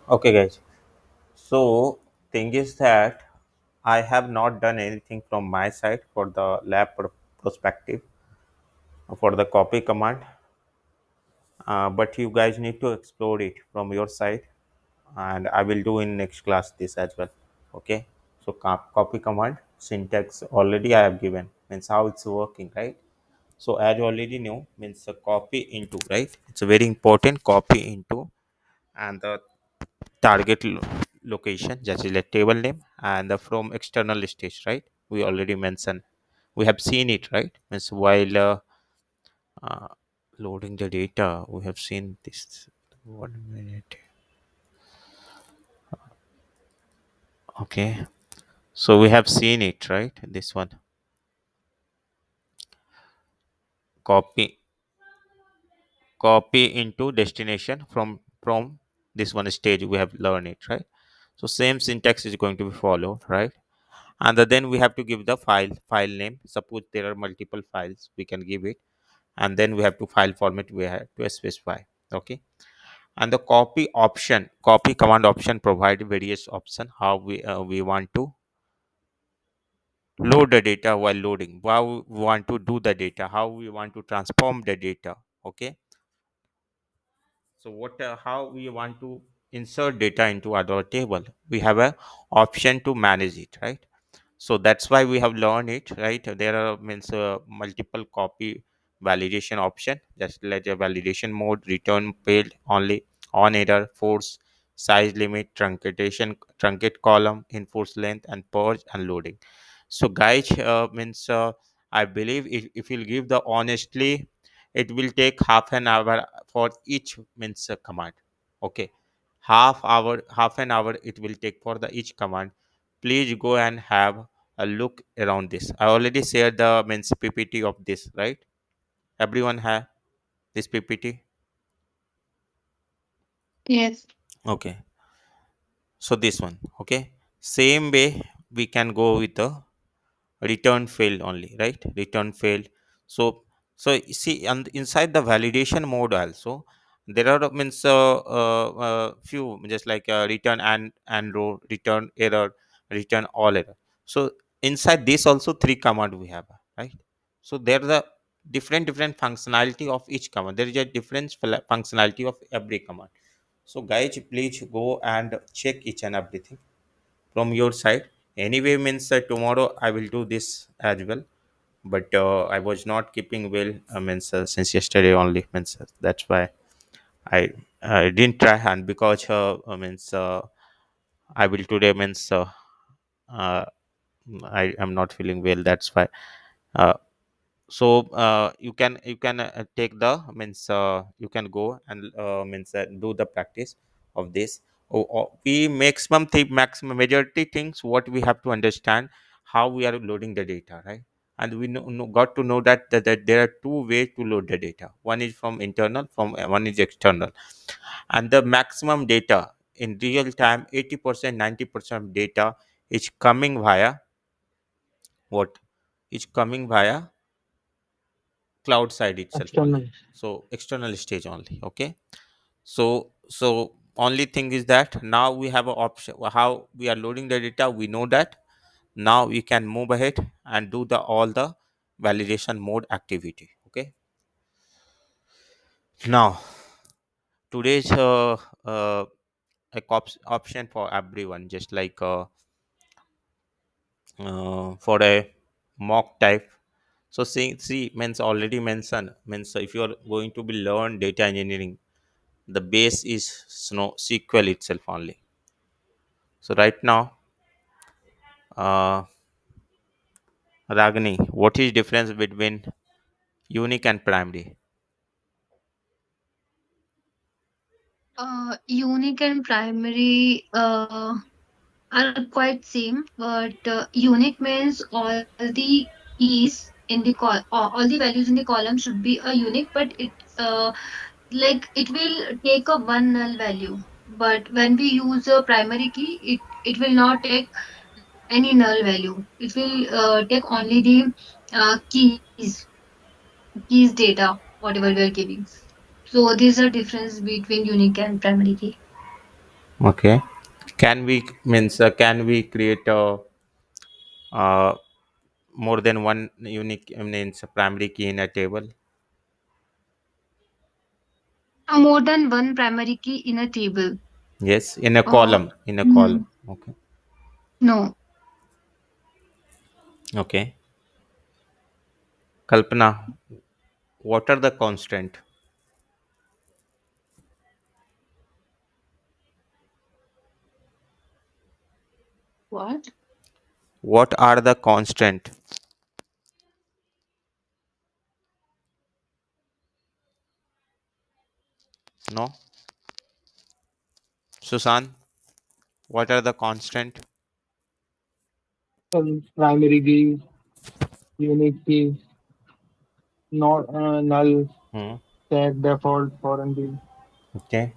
Okay, guys. So, thing is that I have not done anything from my side for the perspective for the copy command, but you guys need to explore it from your side, and I will do in next class this as well. Okay. So, copy command syntax already I have given means how it's working, right? So, as you already know, means a copy into, right? It's a very important copy into, and the target location just is like table name and the from external stage, right? We already mentioned, we have seen it, right? Means while uh, loading the data we have seen this. 1 minute. Okay, so we have seen it, right? This one, copy copy into destination from this one stage, we have learned it, right? So same syntax is going to be followed, right? And then we have to give the file name. Suppose there are multiple files, we can give it, and then we have to file format, we have to specify. Okay. And the copy command option provide various option how we want to load the data, while loading how we want to do the data, how we want to transform the data. Okay. So what how we want to insert data into other table, we have a option to manage it, right? So that's why we have learned it, right? There are means multiple copy validation option, just like a validation mode, return failed only, on error, force, size limit, truncate column, enforce length, and purge and loading. So guys, means I believe if you'll give the honestly, it will take half an hour for each means command. Okay, half an hour it will take for the each command. Please go and have a look around this. I already shared the means PPT of this, right? Everyone have this PPT. Yes. Okay, so this one. Okay, same way we can go with the return failed only, right? Return failed. So so you see, and inside the validation mode also there are means few, just like return and row, return error, return all error. So inside this also three command we have, right? So there are the different functionality of each command. There is a different functionality of every command. So guys, please go and check each and everything from your side. Anyway, means tomorrow I will do this as well, but I was not keeping well, means since yesterday only, means that's why i I didn't try. And because means I will today, means uh, I am not feeling well, that's why. uh, you can take the means you can go and means do the practice of this. We maximum majority things what we have to understand, how we are loading the data, right? And we got to know that there are two ways to load the data. One is from internal, from one is external. And the maximum data in real time, 80% 90% of data is coming via what, is coming via cloud side itself only. External. So external stage only. Okay. So only thing is that now we have an option how we are loading the data, we know that. Now we can move ahead and do the all the validation mode activity. Okay. Now today's option for everyone, just like for a mock type. So see means already mentioned, means if you are going to be learn data engineering, the base is snow SQL itself only. So right now, uh, Ragini, what is difference between unique and primary? Unique and primary are quite same, but unique means all the keys in the all the values in the column should be a unique, but it like it will take a one null value. But when we use a primary key, it will not take any null value. It will take only the keys data, whatever we are giving. So these are difference between unique and primary key. Okay. Can we means can we create a uh, more than one unique means primary key in a table? More than one primary key in a table. Yes, in a Uh, column. In a column. mm, Okay. no. Okay. Kalpana, what are the constant? What? What are the constant? No. Susan, what are the constant? Primary key, unique key, not null, Hmm. set, default, foreign key. Okay.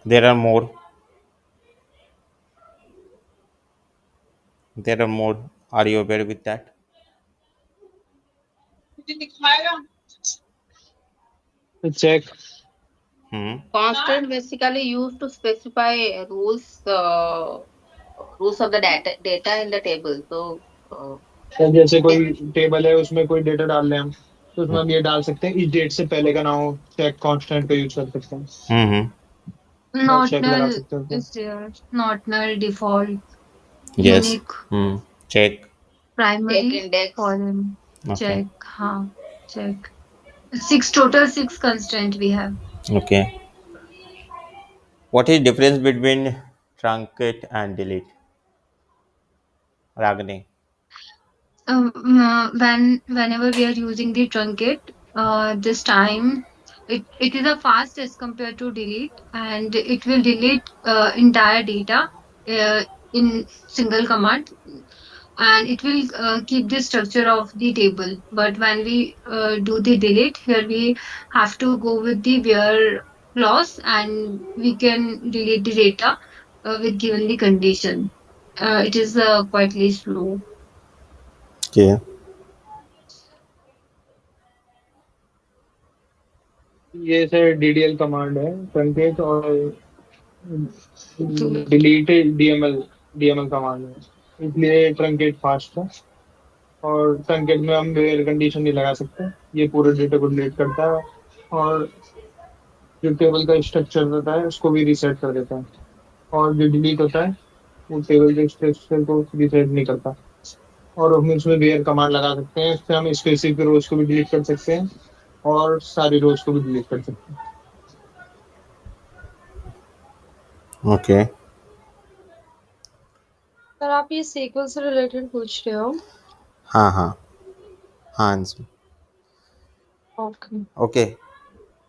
There are more. There are more. Are you aware with that? Check. Hmm. Constant basically used to specify rules of the data in the table. So जैसे it, कोई table है उसमें कोई data डाल रहे हैं हम तो उसमें Hmm. हम ये डाल सकते हैं इस डेट से पहले का ना हो चेक कांस्टेंट का यूज कर सकते हैं Hmm. और Not चेक लगा null सकते हैं उसमें is there. Not null default. Yes. Unique Hmm. Check. check primary index. column. Okay. Check. Check. Six total six constraint we have. Okay. What is difference between truncate and delete? Ragini. Whenever we are using the truncate, this time it is a fast as compared to delete, and it will delete entire data uh, in single command, and it will keep the structure of the table. But when we do the delete, here we have to go with the where clause, and we can delete the data with given the condition. It is quite slow. Okay. ये sir DDL command है truncate और Okay. Delete DML DML command है इसलिए truncate fast है और truncate में हम where condition नहीं लगा सकते ये पूरे डेटा को डिलीट करता है और जो टेबल का स्ट्रक्चर होता है उसको भी रीसेट कर देता है और जो डिलीट होता है वो टेबल के स्ट्रक्चर को रीसेट नहीं करता और हम उसमें वेयर कमांड लगा सकते हैं इससे हम स्पेसिफिक रोज को भी डिलीट कर सकते हैं और सारी रोज को भी डिलीट कर सकते हैं Okay. सर आप ये सीक्वल से रिलेटेड पूछ रहे हो? हाँ हाँ हाँ अंशु. ओके. ओके.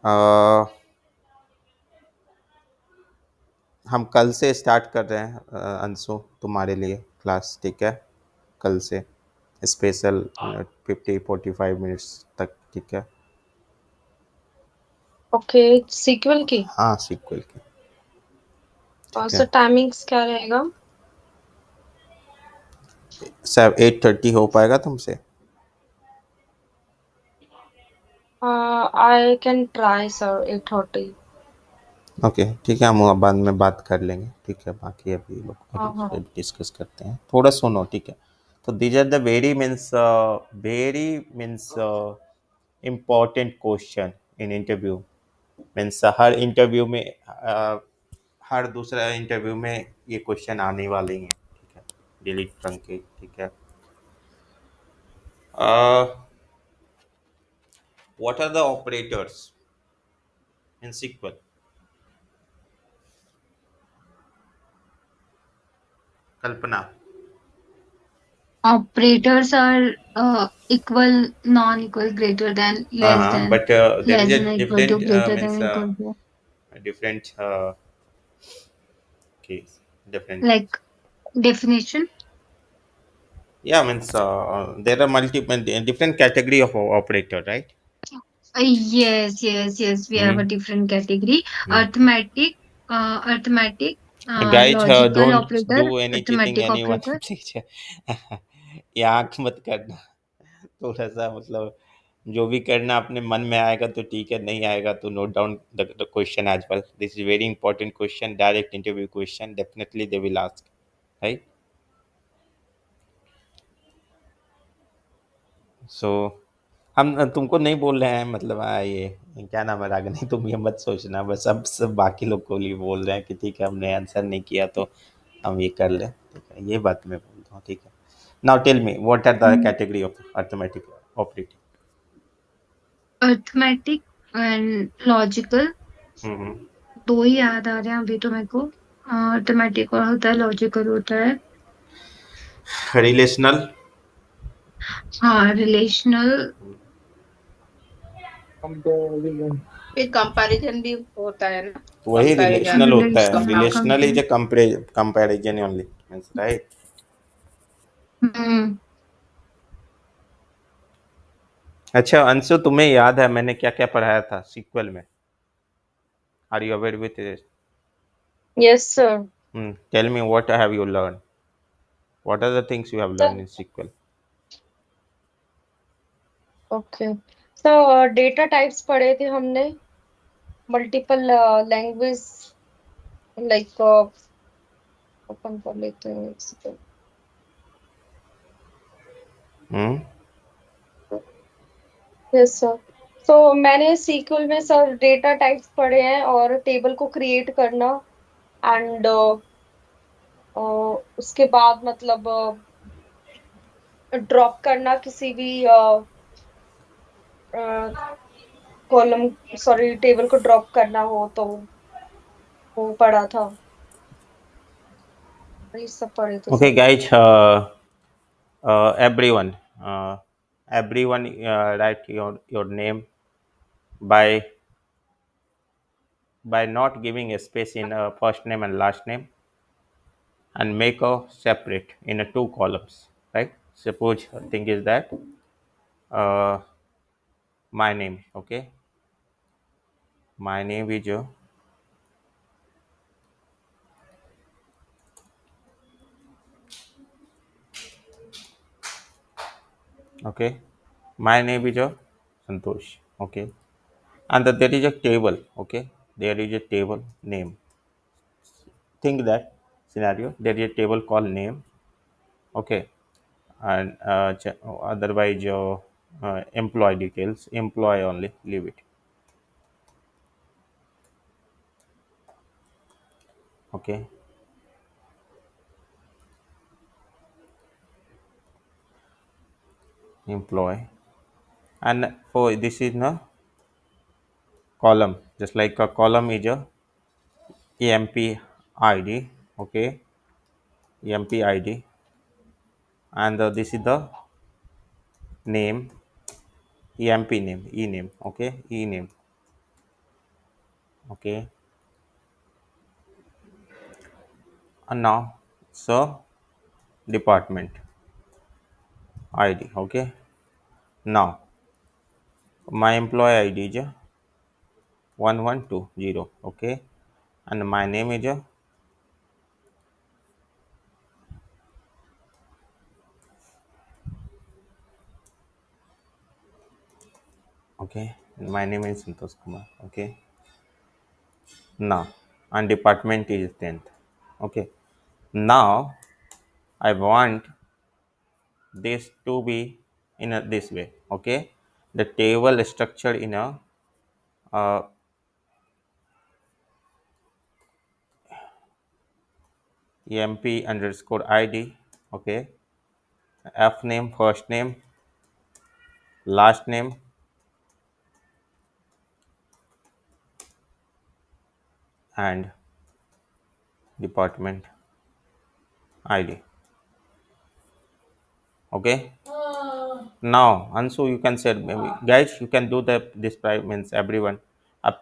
अ, हम कल से स्टार्ट कर रहे हैं अंशु तुम्हारे लिए क्लास. ठीक है. कल से स्पेशल 50-45 मिनट्स तक. ठीक है. ओके, सीक्वल की. हाँ सीक्वल की. और ठीक सर है. टाइमिंग्स क्या रहेगा? सर 8:30 हो पाएगा तुमसे? I can try sir 8:30. Okay ठीक है. हम बाद में बात कर लेंगे. ठीक है. बाकी अभी लोग हाँ हाँ. अभी डिस्कस करते हैं. थोड़ा सुनो. ठीक है. तो these are the very means important question in interview. Means हर इंटरव्यू में हर दूसरा इंटरव्यू में ये क्वेश्चन आने वाले ही हैं. ठीक है. Delete truncate. ठीक है. What are the operators in SQL? Kalpana. Operators are equal, non-equal, greater than, हाँ less हाँ. than, but there is less a than, equal to, different greater means than, equal to. different case. Different. Like definition. Yeah, means there are multiple different category of operator, right? Yes. We have Hmm. a different category. Hmm. Arithmetic, Guys, logical don't operator, do any cheating arithmetic anyone, operator. please. ये आंख मत करना. थोड़ा सा मतलब जो भी करना अपने मन में आएगा तो ठीक है, नहीं आएगा तो note down the question as well. This is very important question, direct interview question, definitely they will ask, right? So हम तुमको नहीं बोल रहे हैं, मतलब ये क्या नाम है रागनी, तुम ये मत सोचना, बस अब सब बाकी लोग को लिए बोल रहे हैं कि ठीक है हमने आंसर नहीं किया तो हम ये कर लें, ठीक है, ये बात मैं बोल रहा हूँ, ठीक है. Now tell me what are the category of arithmetic operating. Arithmetic and logical, hmm. दो ही याद आ रहे हैं अभी तो मेरे को. अर्थमेटिक और होता है, लॉजिकल होता है. रिलेशनल. हाँ, रिलेशनल. कंपेरिजन. फिर कंपैरिजन भी होता है ना. वही कंपैरिजन. रिलेशनल होता है, relational relational is compare. A comparison only, means right. Hmm. अच्छा अंशु, तुम्हें याद है मैंने क्या क्या पढ़ाया था सीक्वल में? Are you aware with this? Yes, sir. Tell me what have you learn, what are the things you have learn So, in SQL? okay. So, data types पढ़े थे हमने. Multiple language, like open कर लेते हैं एक second. हम्म. Yes, sir. So, मैंने SQL में sir data types पढ़े हैं और टेबल को क्रिएट करना एंड उसके बाद मतलब ड्रॉप करना किसी भी कॉलम, सॉरी, टेबल को ड्रॉप करना हो तो वो पढ़ा था. ये सब पढ़े थे Okay sir. guys, everyone, everyone write your name by not giving a space in first name and last name, and make a separate in a two columns, right? Suppose thing is that uh, my name, okay, my name is okay, my name is Santosh, okay, and there is a table, okay, there is a table name. Think that scenario, there is a table called name, okay, and otherwise your employee details, employee only, leave it, okay. Employee, and for this is a column, just like a column is a emp id, okay, emp id, and this is the name, emp name, e name, okay, e name, okay. And now so department id, okay. Now my employee id is 1120, okay, and my name is okay, my name is Santosh Kumar, okay. Now and department is 10th, okay. Now I want this to be in this way, okay. The table structure in a uh, emp underscore id, okay, f name, first name, last name, and department id, okay. Now Ansu, you can say maybe guys, you can do the this means everyone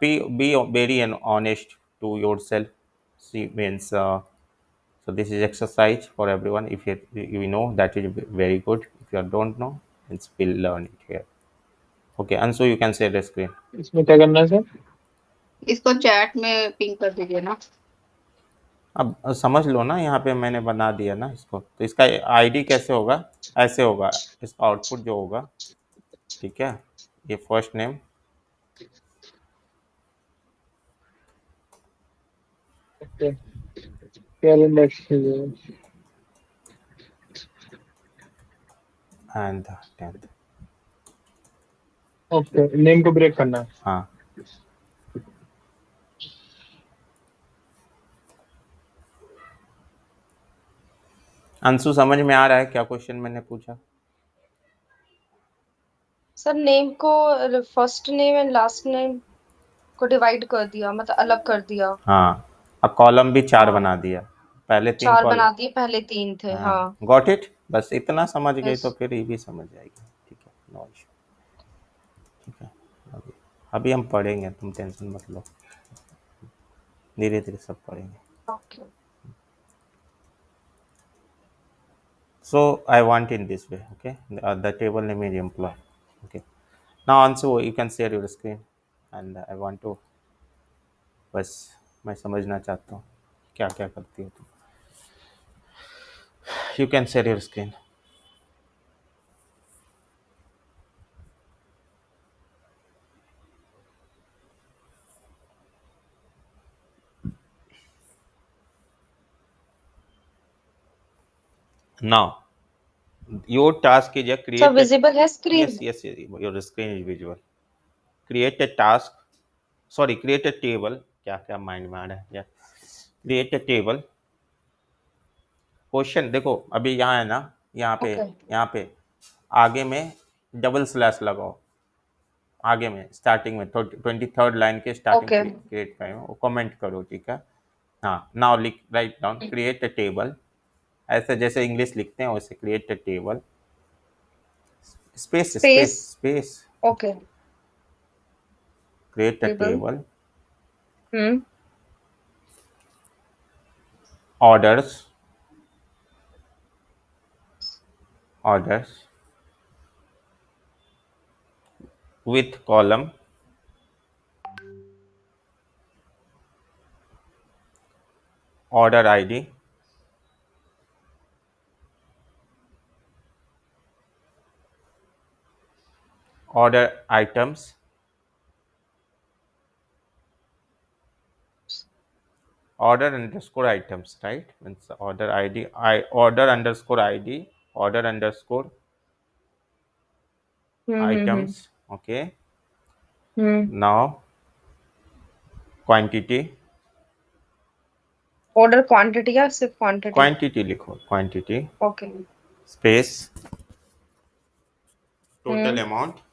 be very and honest to yourself. See means so this is exercise for everyone. If you know, that is very good. If you don't know, it's will learn it here, okay. And so you can share the screen. इसमें क्या करना है sir? इसको chat में ping कर दीजिए ना. अब समझ लो ना, यहाँ पे मैंने बना दिया ना इसको, तो इसका आईडी कैसे होगा, ऐसे होगा, इसका आउटपुट जो होगा, ठीक है, ये first name, okay, calendar and 10th। Okay, name को ब्रेक करना है। हाँ, अंशु समझ में आ रहा है क्या क्वेश्चन मैंने पूछा? सर नेम को first name and last name को डिवाइड कर दिया, मतलब अलग कर दिया। हाँ, अब कॉलम भी 4 हाँ, बना दिया, पहले 3 4 कॉलम। बना दिए, पहले 3 थे। हाँ, हाँ। गॉट इट, बस इतना समझ गई यस। तो फिर ये भी समझ जाएगी। ठीक है, नो इशू। ठीक है, अभी अभी हम पढ़ेंगे, तुम टेंशन मत लो, धीरे धीरे सब पढ़ेंगे। Okay. So I want in this way, okay? The table name is employee. Okay. Now also you can share your screen, and I want to, बस मैं समझना चाहता हूँ क्या क्या करती हो तुम। You can share your screen. Now your task is a sir create a, visible है yes, screen? yes, yes, your screen is visual. Create a task, sorry, create a table, क्या क्या माइंड में आ रहा है यार। Create a table, क्वेश्चन देखो अभी यहाँ है ना, ओके। यहाँ पे आगे में डबल स्लैश लगाओ, आगे में स्टार्टिंग में 23rd लाइन के स्टार्टिंग ओके। क्रिएट फाइल में वो कमेंट करो, ठीक है। हाँ, नाउ लिख, write down, create a table, ऐसे जैसे इंग्लिश लिखते हैं वैसे create a table, space space. Space space, okay. Create a table. Table, hmm. Orders, orders with column, order ID, order items, order underscore items, right? Means order id, order underscore id, order underscore hmm. items, okay। Hmm. Now quantity, order quantity या सिर्फ quantity? quantity लिखो, quantity okay. space total हम्म। amount,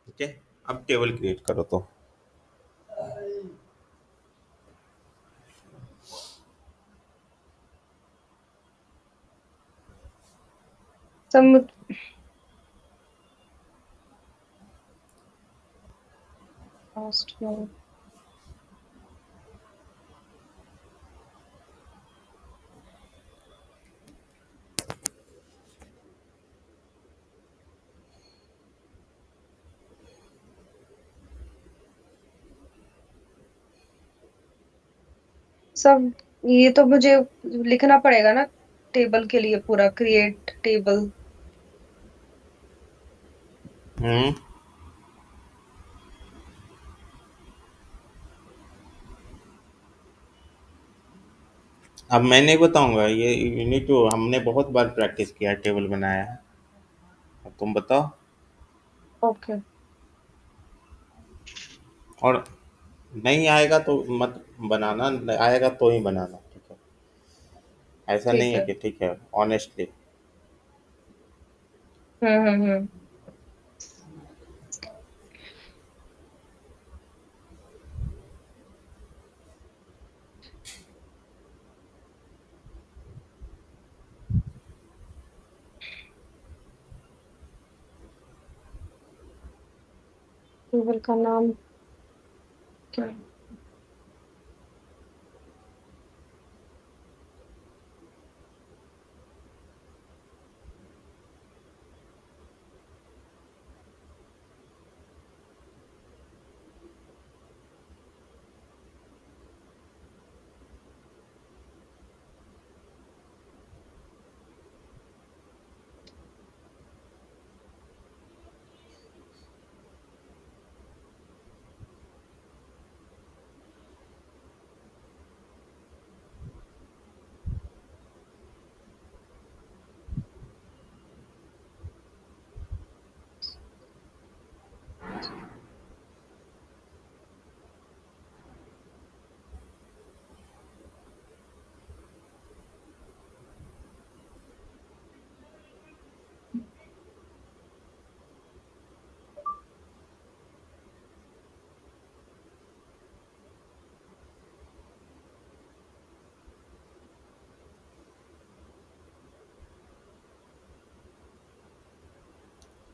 ठीक है। अब table create करो तो, सब last में। सब ये तो मुझे लिखना पड़ेगा ना टेबल के लिए, पूरा क्रिएट टेबल। हम्म, अब मैं नहीं बताऊंगा ये, यूनिट टू हमने बहुत बार प्रैक्टिस किया है, टेबल बनाया है, अब तुम बताओ। ओके। और नहीं आएगा तो मत बनाना, आएगा तो ही बनाना, ठीक है। ऐसा नहीं ठीक है है। कि, ठीक है, ऑनेस्टली। हम्म। टेबल का नाम क्या है?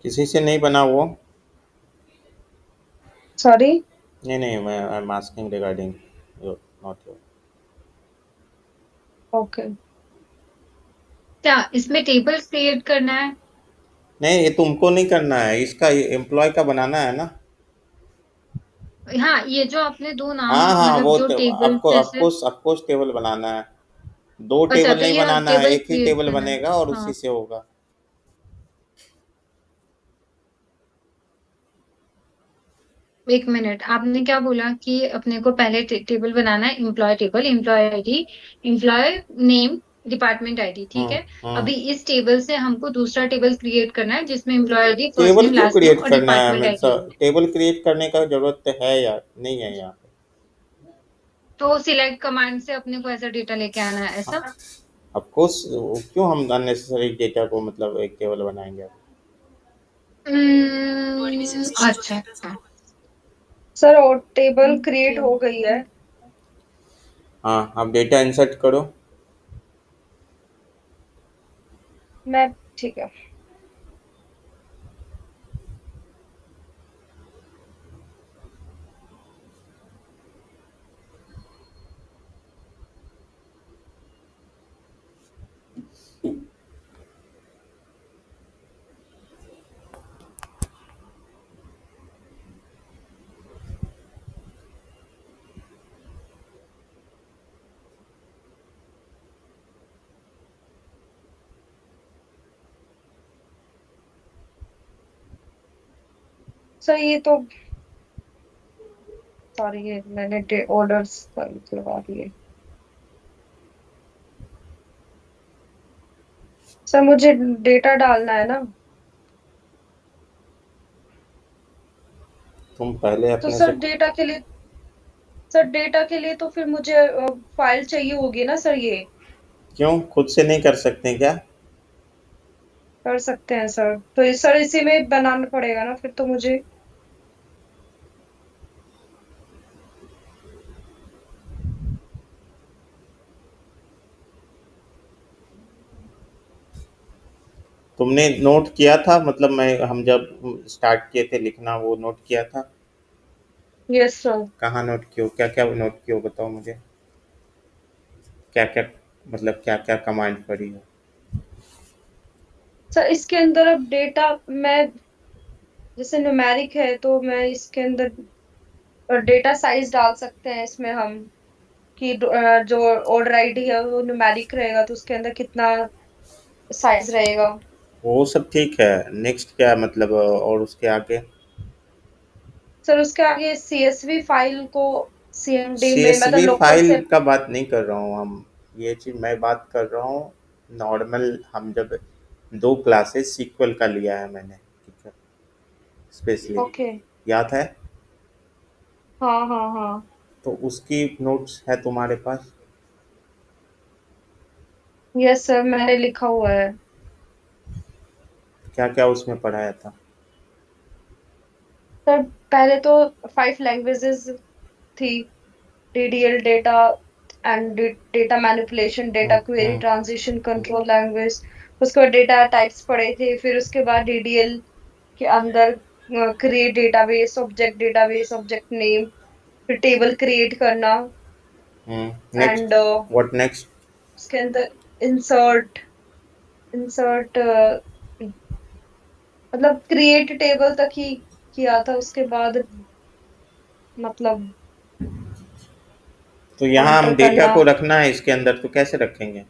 किसी से नहीं बना वो? सॉरी। नहीं नहीं, मैं I am asking regarding your, not your. Okay. क्या इसमें टेबल क्रिएट करना है? नहीं, ये तुमको नहीं करना है, इसका एम्प्लॉय का बनाना है ना। हाँ, ये जो आपने दो नाम हाँ हाँ, मतलब वो जो टेबल आपको जैसे। आपको आपको टेबल बनाना है। दो अच्छा, टेबल तो नहीं ये बनाना है, टेबल एक ही क्रिएट टेबल करना है। बनेगा और उसी हाँ, से होगा। एक मिनट, आपने क्या बोला कि अपने को पहले टेबल बनाना है, employ table, employ ID, employ name, department ID, ठीक है। अभी इस टेबल से हमको दूसरा टेबल क्रिएट करना है जिसमें employ ID, first table name, क्यों लास्ट नेम क्रिएट और करना है? डिपार्टमेंट मैं आईडी होगी। टेबल क्रिएट करने का जरूरत है यार, नहीं है यहाँ पे। तो सिलेक्ट कमांड से अपने को ऐसा डेटा लेके आना है, ऐसा? ऑफकोर्स, क्यों हम अननेसेसरी डेटा को मतलब एक टेबल बनाएंगे? अच्छा अच्छा। सर और टेबल क्रिएट हो गई है। हाँ, आप डेटा इंसर्ट करो। मैं ठीक है। सर ये तो सॉरी, ये मैंने ऑर्डर्स लगा दिए। सर मुझे डेटा डालना है ना। तुम पहले तो अपने से। सर डेटा के लिए तो फिर मुझे फाइल चाहिए होगी ना सर, ये क्यों खुद से नहीं कर सकते क्या? कर सकते हैं सर, तो सर इसी में बनाना पड़ेगा ना फिर तो मुझे। तुमने नोट किया था, मतलब मैं हम जब स्टार्ट किए थे लिखना, वो नोट किया था? Yes sir. कहाँ नोट किए, क्या क्या नोट किए बताओ मुझे। क्या क्या, मतलब क्या क्या कमांड पड़ी हो? सर इसके अंदर अब डेटा मैं जैसे न्यूमेरिक है तो मैं इसके अंदर डेटा साइज डाल सकते हैं इसमें हम कि जो ऑर्डर आईडी है वो न्यूमेरिक रहेगा तो उसके अंदर कितना साइज रहेगा। वो सब ठीक है, नेक्स्ट क्या मतलब, और उसके आगे? सर उसके आगे सीएसवी फाइल को सीएमडी में मतलब सीएसवी लोकल फाइल से। का बात नहीं कर रहा हूँ हम। ये चीज़ मैं बात कर रहा हूँ नॉर्मल, हम जब दो क्लासेस सीक्वल का लिया है मैंने, ठीक है, स्पेशली, ओके। याद है? हाँ हाँ हाँ। तो उसकी नोट्स है तुम्हारे पास? यस सर मैंने लिखा हुआ है। क्या क्या उसमें पढ़ाया था? सर पहले तो 5 लैंग्वेजेस थी, DDL data and data manipulation, data query hmm. Transition control language. उसके बाद डेटा टाइप्स पढ़े थे, फिर उसके बाद डीडीएल के अंदर create database, object database, object name, फिर टेबल क्रिएट करना नेक्स्ट, एंड व्हाट नेक्स्ट? उसके अंदर इंसर्ट इंसर्ट मतलब क्रिएट टेबल तक ही किया था, उसके बाद मतलब तो यहाँ हम एंटर डेटा करना। को रखना है इसके अंदर, तो कैसे रखेंगे?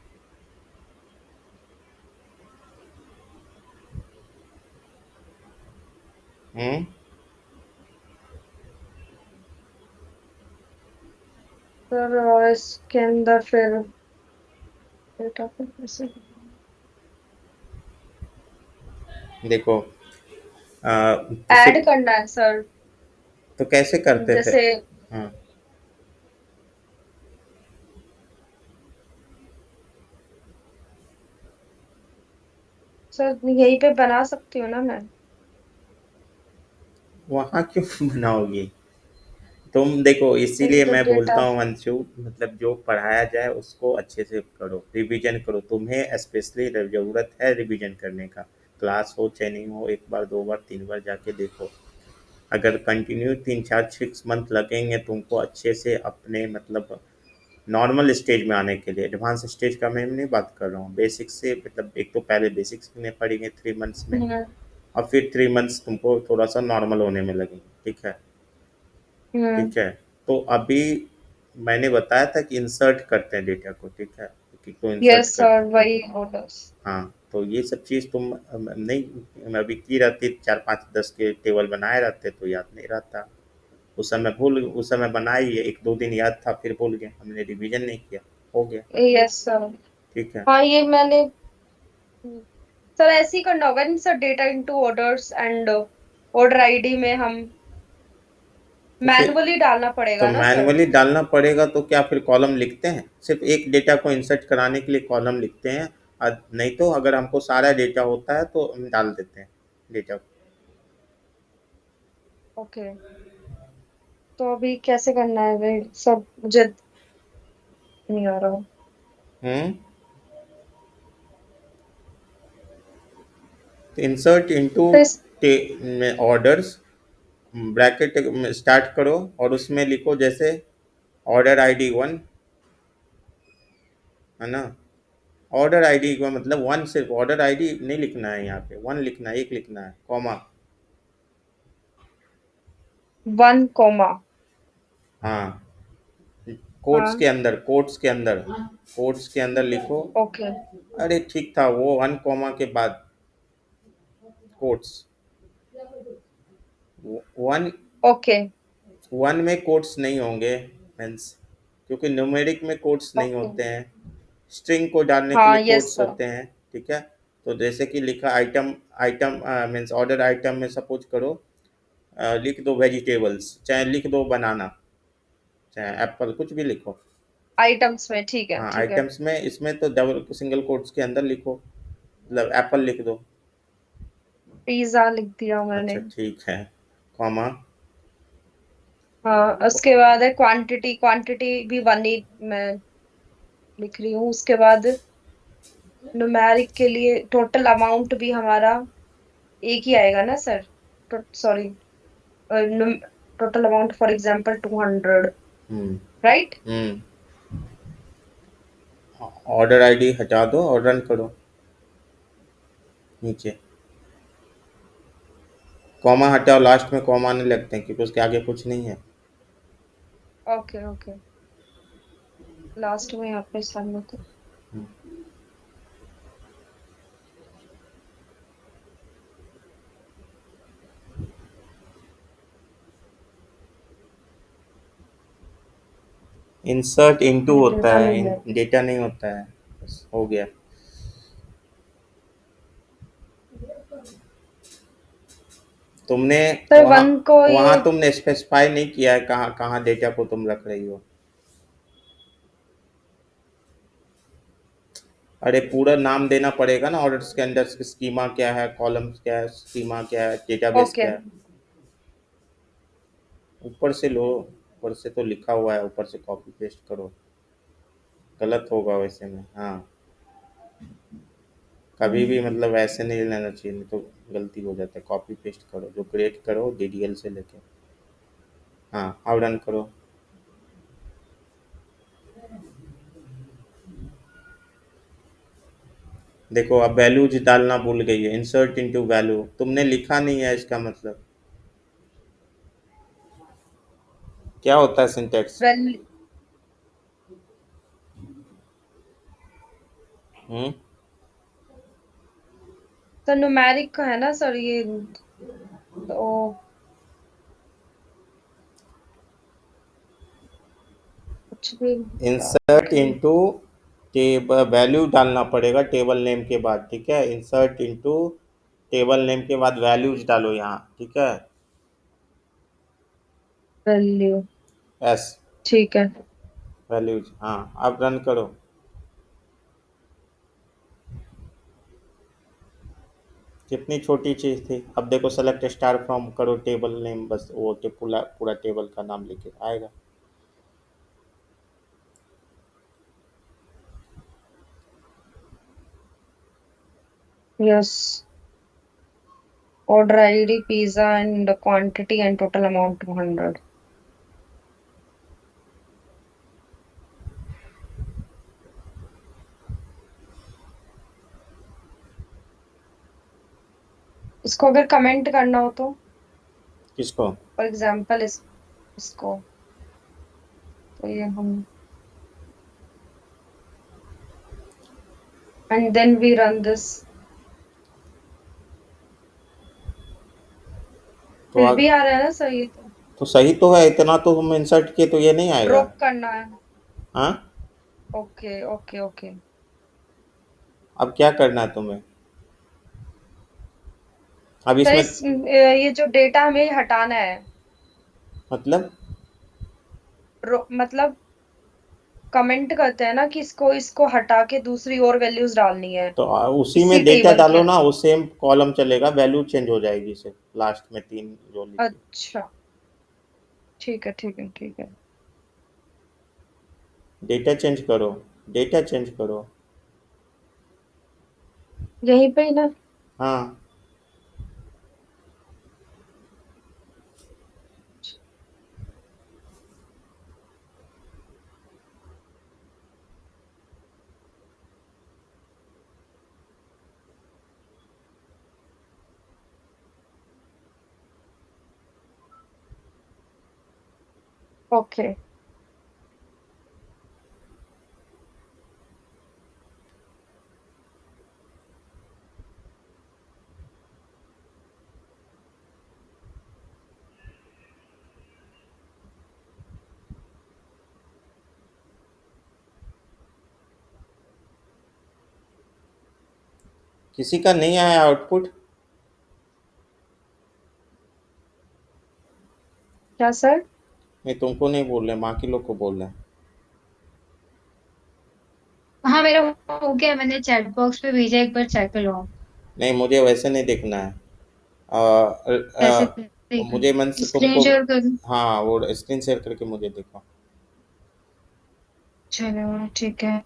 हम्म। फिर इसके अंदर फिर डेटा को कैसे। देखो, जैसे, ऐड करना है सर। तो कैसे करते थे? जैसे हाँ, सर यहीं पे बना सकती हूँ ना मैं। वहाँ क्यों बनाओगी? तुम देखो, इसीलिए इंसर्ट मैं डेटा। बोलता हूँ अंशु, मतलब जो पढ़ाया जाए उसको अच्छे से करो, रिवीजन करो, तुम्हें स्पेशली ज़रूरत है रिवीजन करने का। क्लास हो चाहे नहीं हो, एक बार 2 बार 3 बार जाके देखो। अगर कंटिन्यू 3 4 6 मंथ लगेंगे तुमको अच्छे से अपने मतलब नॉर्मल स्टेज में आने के लिए, एडवांस स्टेज का मैं नहीं बात कर रहा हूँ, बेसिक से मतलब एक तो पहले बेसिक्स में पढ़ेंगे 3 मंथ्स में, हम्म और फिर 3 मंथ्स तुमको थोड़ा सा नॉर्मल होने में लगेंगे। ठीक है, हम्म ठीक है। तो अभी मैंने बताया था कि इंसर्ट करते हैं डेटा को, ठीक है, तो इंसर्ट यस करते सर, हैं। वही ऑर्डर्स। हाँ, तो ये सब चीज़ तुम नहीं अभी की रहती, 4 5 10 के टेबल बनाए रहते तो याद नहीं रहता। उस समय बनाई, 1 2 दिन याद था, फिर भूल गए, हमने रिवीजन नहीं किया, हो गया। Yes sir. ठीक है। हाँ, ये मैंने सर ऐसे ही करना होगा नहीं sir, data into orders and order ID में हम तो फिर मैनुअली डालना तो पड़ेगा ना सर? मैनुअली डालना पड़ेगा, तो क्या फिर कॉलम लिखते हैं? सिर्फ एक डेटा को इंसर्ट कराने के लिए कॉलम लिखते हैं, और नहीं तो अगर हमको सारा डेटा होता है तो हम डाल देते हैं डेटा को। ओके, तो अभी कैसे करना है भाई सब, मुझे नहीं आ रहा। हम्म तो इंसर्ट इनटू तो इस ऑर्डर्स, ब्रैकेट में स्टार्ट करो और उसमें लिखो जैसे ऑर्डर आईडी 1, है ना। ऑर्डर आईडी का मतलब 1, सिर्फ ऑर्डर आईडी नहीं लिखना है, यहाँ पे 1 लिखना है, 1 लिखना है, कॉमा। 1 कोमा। हाँ, कोट्स हाँ, के अंदर, कोट्स के अंदर लिखो। ओके अरे ठीक था वो 1 कॉमा के बाद कोट्स, 1 ओके 1 में कोट्स नहीं होंगे, मीन्स क्योंकि न्यूमेरिक में कोट्स नहीं ओके। होते हैं, स्ट्रिंग को डालने के हाँ लिए यस कोट्स सर। होते हैं। ठीक है, तो जैसे कि लिखा आइटम, मीन्स ऑर्डर आइटम में सपोज करो, लिख दो वेजिटेबल्स, चाहे लिख दो बनाना, चाहे एप्पल, कुछ भी लिखो। आइटम्स में ठीक है, हाँ, ठीक है। आइटम्स में, इसमें तो डबल सिंगल कोट्स के अंदर लिखो, मतलब एप्पल लिख दो। पिज्जा लिख दिया मैंने। अच्छा ठीक है, कॉमा। हाँ, उसके बाद है क्वांटिटी, क्वांटिटी भी 1 ही मैं लिख रही हूँ। उसके बाद न्यूमेरिक के लिए टोटल अमाउंट भी हमारा एक ही आएगा ना sir? Sorry, total amount for example 200, hmm right? Hmm order ID हटा दो और रन करो नीचे। कॉमा हटाओ, लास्ट में कॉमा आने लगते हैं क्योंकि उसके आगे कुछ नहीं है। ओके ओके, लास्ट में यहाँ पे सबमिट। इंसर्ट इनटू ये होता डेटा है, नहीं है डेटा नहीं होता है, बस हो गया। तुमने सर। वहाँ 1 को ये वहाँ तुमने स्पेसिफाई नहीं किया है कहाँ कहाँ डेटा को तुम रख रही हो। अरे पूरा नाम देना पड़ेगा ना, ऑर्डर्स के अंदर स्कीमा क्या है, कॉलम्स क्या है, स्कीमा क्या है, डेटाबेस ओके। क्या है। ऊपर से लो, ऊपर से तो लिखा हुआ है, ऊपर से कॉपी पेस्ट करो, गलत होगा वैसे में। हाँ, कभी भी मतलब ऐसे नहीं लेना चाहिए, नहीं तो गलती हो जाता है। कॉपी पेस्ट करो, जो क्रिएट करो डीडीएल से लेके। हाँ, अब रन करो। देखो अब वैल्यूज डालना भूल गई है, इंसर्ट इनटू वैल्यू तुमने लिखा नहीं है, इसका मतलब क्या होता है सिंटेक्स। वेल, हम्म तो न्यूमेरिक का है ना सर ये, तो कुछ भी डाल इंसर्ट के। इनटू टेबल, वैल्यू डालना पड़ेगा टेबल नेम के बाद। ठीक है, इंसर्ट इनटू टेबल नेम के बाद वैल्यूज डालो यहाँ। ठीक है, वैल्यू, एस, ठीक है। वैल्यूज। हाँ, अब रन करो। कितनी छोटी चीज़ थी। अब देखो सेलेक्ट स्टार फ्रॉम करो टेबल नेम, बस वो पूरा पूरा टेबल का नाम लिखे आएगा। Yes, Order ID, pizza, and the quantity and total amount 200. इसको अगर कमेंट करना हो किसको? फॉर एग्जाम्पल इसको तो ये हम and then we run this. तो फिर भी आ रहा है ना सही? तो सही तो है, इतना तो हम इंसर्ट किए तो ये नहीं आएगा। ड्रॉप करना है। हाँ, ओके ओके ओके। अब क्या करना है तुम्हें? अब तो इसमें ये जो डेटा हमें हटाना है, मतलब मतलब कमेंट करते हैं ना कि इसको हटा के दूसरी और वैल्यूज डालनी है तो उसी इसी में डेटा टेबल के डालो ना, अंदर। वो सेम कॉलम चलेगा, वैल्यू चेंज हो जाएगी सिर्फ लास्ट में 3 जो लिखी। अच्छा ठीक है ठीक है ठीक है। डेटा चेंज करो, डेटा चेंज करो। यहीं पे ही ना? हाँ, ओके किसी का नहीं आया आउटपुट? क्या सर? नहीं, तुमको नहीं बोल रहे, बाकी लोग को बोल रहे हैं। हाँ मेरा हो गया, मैंने चैट बॉक्स पे भेजा, एक बार चेक कर लो आप। नहीं, मुझे वैसे नहीं देखना है। कैसे देखना? मुझे मन से स्क्रीन तुमको, शेयर कर। हाँ वो स्क्रीन शेयर करके मुझे देखो। चलो ठीक है।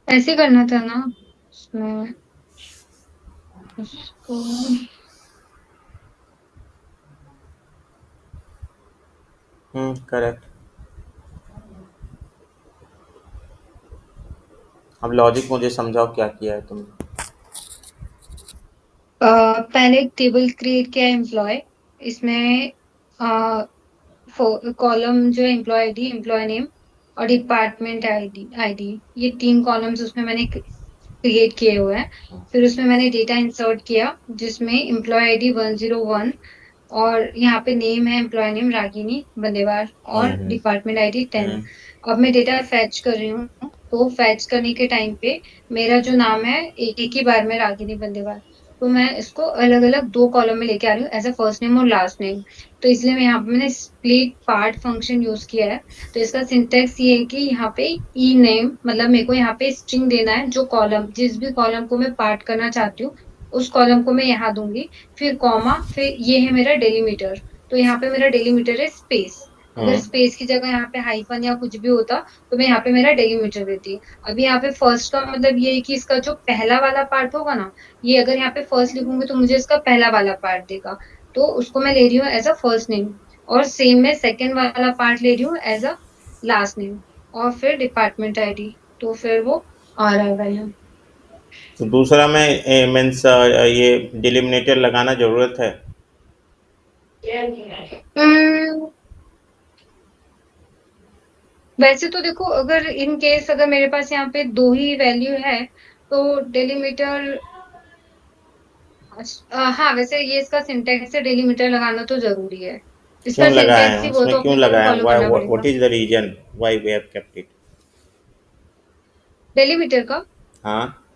ऐसे करना था ना उसमें, उसको। करेक्ट। अब लॉजिक मुझे समझाओ, क्या किया है तुमने? पहले एक टेबल क्रिएट किया एम्प्लॉय, इसमें कॉलम जो है एम्प्लॉय आईडी, एम्प्लॉय नेम और डिपार्टमेंट आईडी आईडी, ये 3 कॉलम्स उसमें मैंने क्रिएट किए हुए हैं। फिर उसमें मैंने डेटा इंसर्ट किया जिसमें एम्प्लॉय आईडी 101 और यहाँ पे नेम है एम्प्लॉय नेम रागिनी बंदेवार और हम्म डिपार्टमेंट आईडी 10। हम्म अब मैं डेटा फैच कर रही हूँ, तो फैच करने के टाइम पे मेरा जो नाम है एक ही बार में रागिनी बंदेवार, तो मैं इसको अलग अलग 2 कॉलम में लेके आ रही हूँ एज अ फर्स्ट नेम और लास्ट नेम। तो इसलिए मैं यहाँ पे मैंने स्प्लिट पार्ट फंक्शन यूज किया है। तो इसका सिंटेक्स ये है कि यहाँ पे ई नेम, मतलब मेरे को यहाँ पे स्ट्रिंग देना है, जो कॉलम जिस भी कॉलम को मैं पार्ट करना चाहती हूँ उस कॉलम को मैं यहाँ दूंगी, फिर कॉमा, फिर ये है मेरा डेलीमीटर। तो यहाँ पे मेरा डेलीमीटर है स्पेस। अगर हम्म स्पेस की जगह यहाँ पे हाइफन या कुछ भी होता तो मैं यहाँ पे मेरा डेलीमीटर देती। अभी यहाँ पे फर्स्ट का मतलब ये है कि इसका जो पहला वाला पार्ट होगा ना, ये अगर यहाँ पे फर्स्ट लिखूंगी तो मुझे इसका पहला वाला पार्ट देगा, तो उसको मैं ले रही हूँ एज अ फर्स्ट नेम। और सेम मैं सेकेंड वाला पार्ट ले रही हूँ एज अ लास्ट नेम, और फिर डिपार्टमेंट आईडी, तो फिर वो आ रहा है वैल्यू। तो दूसरा में मीन्स ये डिलिमिनेटर लगाना जरूरत है? हम्म, वैसे तो देखो, अगर इन केस अगर मेरे पास यहाँ पे 2 ही वैल्यू है तो डेलीमीटर, हाँ वैसे ये इसका सिंटेक्स है, डेलीमीटर लगाना तो जरूरी है। क्यों इसका लगाए हैं सिंटेक्स ही वो उसमें, तो क्यों अपने को भी लगाए हैं? फॉलो व्हाई, करना व्हाट पड़ेगा। Is the reason why we have kept it? Delimiter का, हाँ,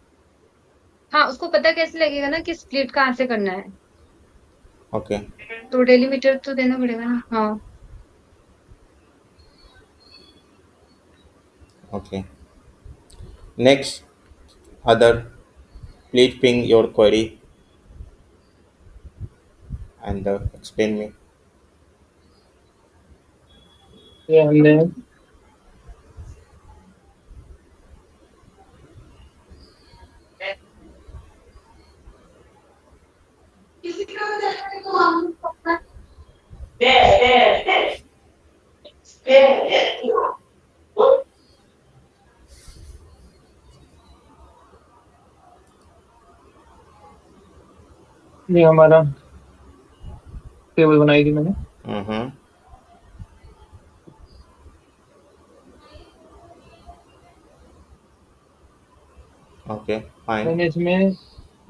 हाँ उसको पता कैसे लगेगा ना कि स्प्लिट कहाँ से करना है, ओके। तो डेलीमीटर तो देना पड़ेगा ना। हाँ okay, next, other, please ping your query and explain me. ये हमने ये हमारा टेबल बनाई थी मैंने। हम्म। Okay fine. मैंने इसमें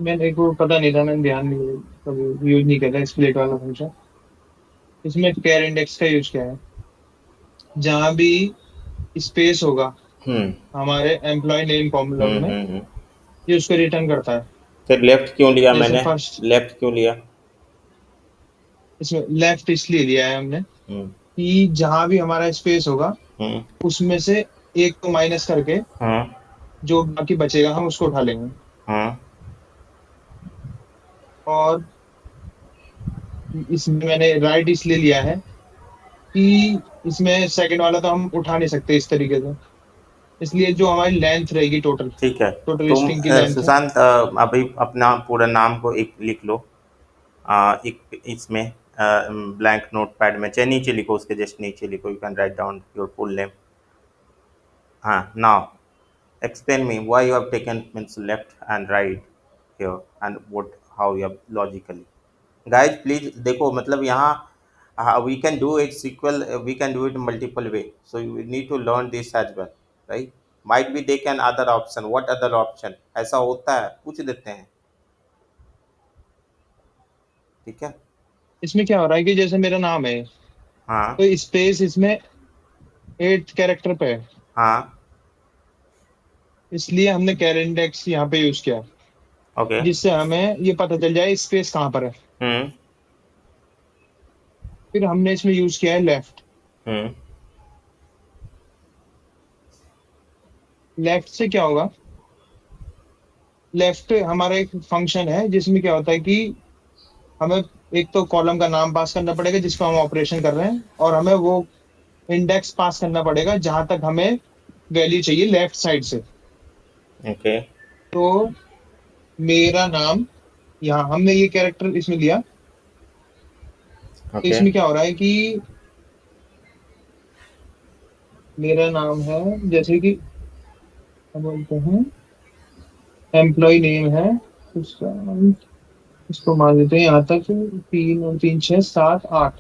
मैंने को पता नहीं था, मैंने ध्यान नहीं कभी यूज नहीं किया था स्प्लिट वाला फंक्शन। इसमें कैर इंडेक्स का यूज किया है। जहां भी स्पेस होगा हम्म हमारे एम्प्लॉय नेम कॉलम में, हम्म। ये उसको रिटर्न करता है। फिर लेफ्ट क्यों लिया जैसे मैंने? फर्स्ट, लेफ्ट क्यों लिया? इसमें लेफ्ट इसलिए लिया है हमने हम्म कि जहां भी हमारा स्पेस होगा हम्म उसमें से एक को माइनस करके हाँ जो बाकी बचेगा हम उसको उठा लेंगे। हाँ और इसमें मैंने राइट इसलिए लिया है कि इसमें सेकंड वाला तो हम उठा नहीं सकते इस तरीके से, इसलिए जो हमारी लेंथ रहेगी टोटल ठीक है। टोटल तुम स्ट्रिंग की लेंथ है। सुशांत अभी अपना पूरा नाम को एक लिख लो। एक इसमें ब्लैंक नोट पैड में, चाहे नीचे लिखो, उसके जस्ट नीचे लिखो, you can write down your full name. हाँ, now explain me why you have taken means left and right here and what how you have logically guys please देखो मतलब यहाँ we can do it sequel we can do it multiple way so you need to learn this as well right might be they can other option what other option ऐसा होता है पूछ देते हैं ठीक है इसमें क्या हो रहा है कि जैसे मेरा नाम है हाँ तो स्पेस इसमें 8th कैरेक्टर पे है, हाँ इसलिए हमने कैर इंडेक्स यहाँ पे यूज किया, ओके जिससे हमें ये पता चल जाए स्पेस कहाँ पर है। हम्म फिर हमने इसमें यूज किया है लेफ्ट। हम्म लेफ्ट से क्या होगा, लेफ्ट हमारा एक फंक्शन है जिसमें क्या होता है कि हमें एक तो कॉलम का नाम पास करना पड़ेगा जिसको हम ऑपरेशन कर रहे हैं, और हमें वो इंडेक्स पास करना पड़ेगा जहां तक हमें वैल्यू चाहिए लेफ्ट साइड से। ओके तो मेरा नाम, यहाँ हमने ये कैरेक्टर इसमें लिया। तो ओके इसमें क्या हो रहा है कि मेरा नाम है, जैसे कि हम बोलते हैं एम्प्लॉय नेम है, उसका इसको मान लेते हैं यहाँ तक 3 और 3 6 7 8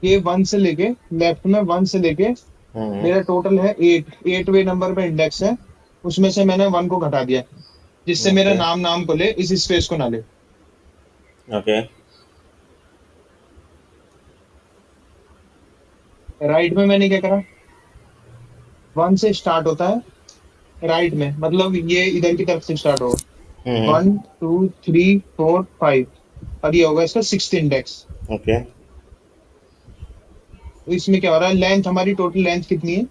ये 1 से लेके लेफ्ट में 1 से लेके हम्म मेरा टोटल है 8वे नंबर पे इंडेक्स है, उसमें से मैंने 1 को घटा दिया जिससे मेरा ओके नाम को ले, इस स्पेस को ना ले। ओके राइट में मैंने क्या करा, 1 से स्टार्ट होता है राइट में, मतलब ये इधर की तरफ से स्टार्ट होगा, हम्म 1 2 3 4 5, और ये होगा इसका 6th इंडेक्स। ओके तो इसमें क्या हो रहा है, लेंथ हमारी टोटल लेंथ कितनी है,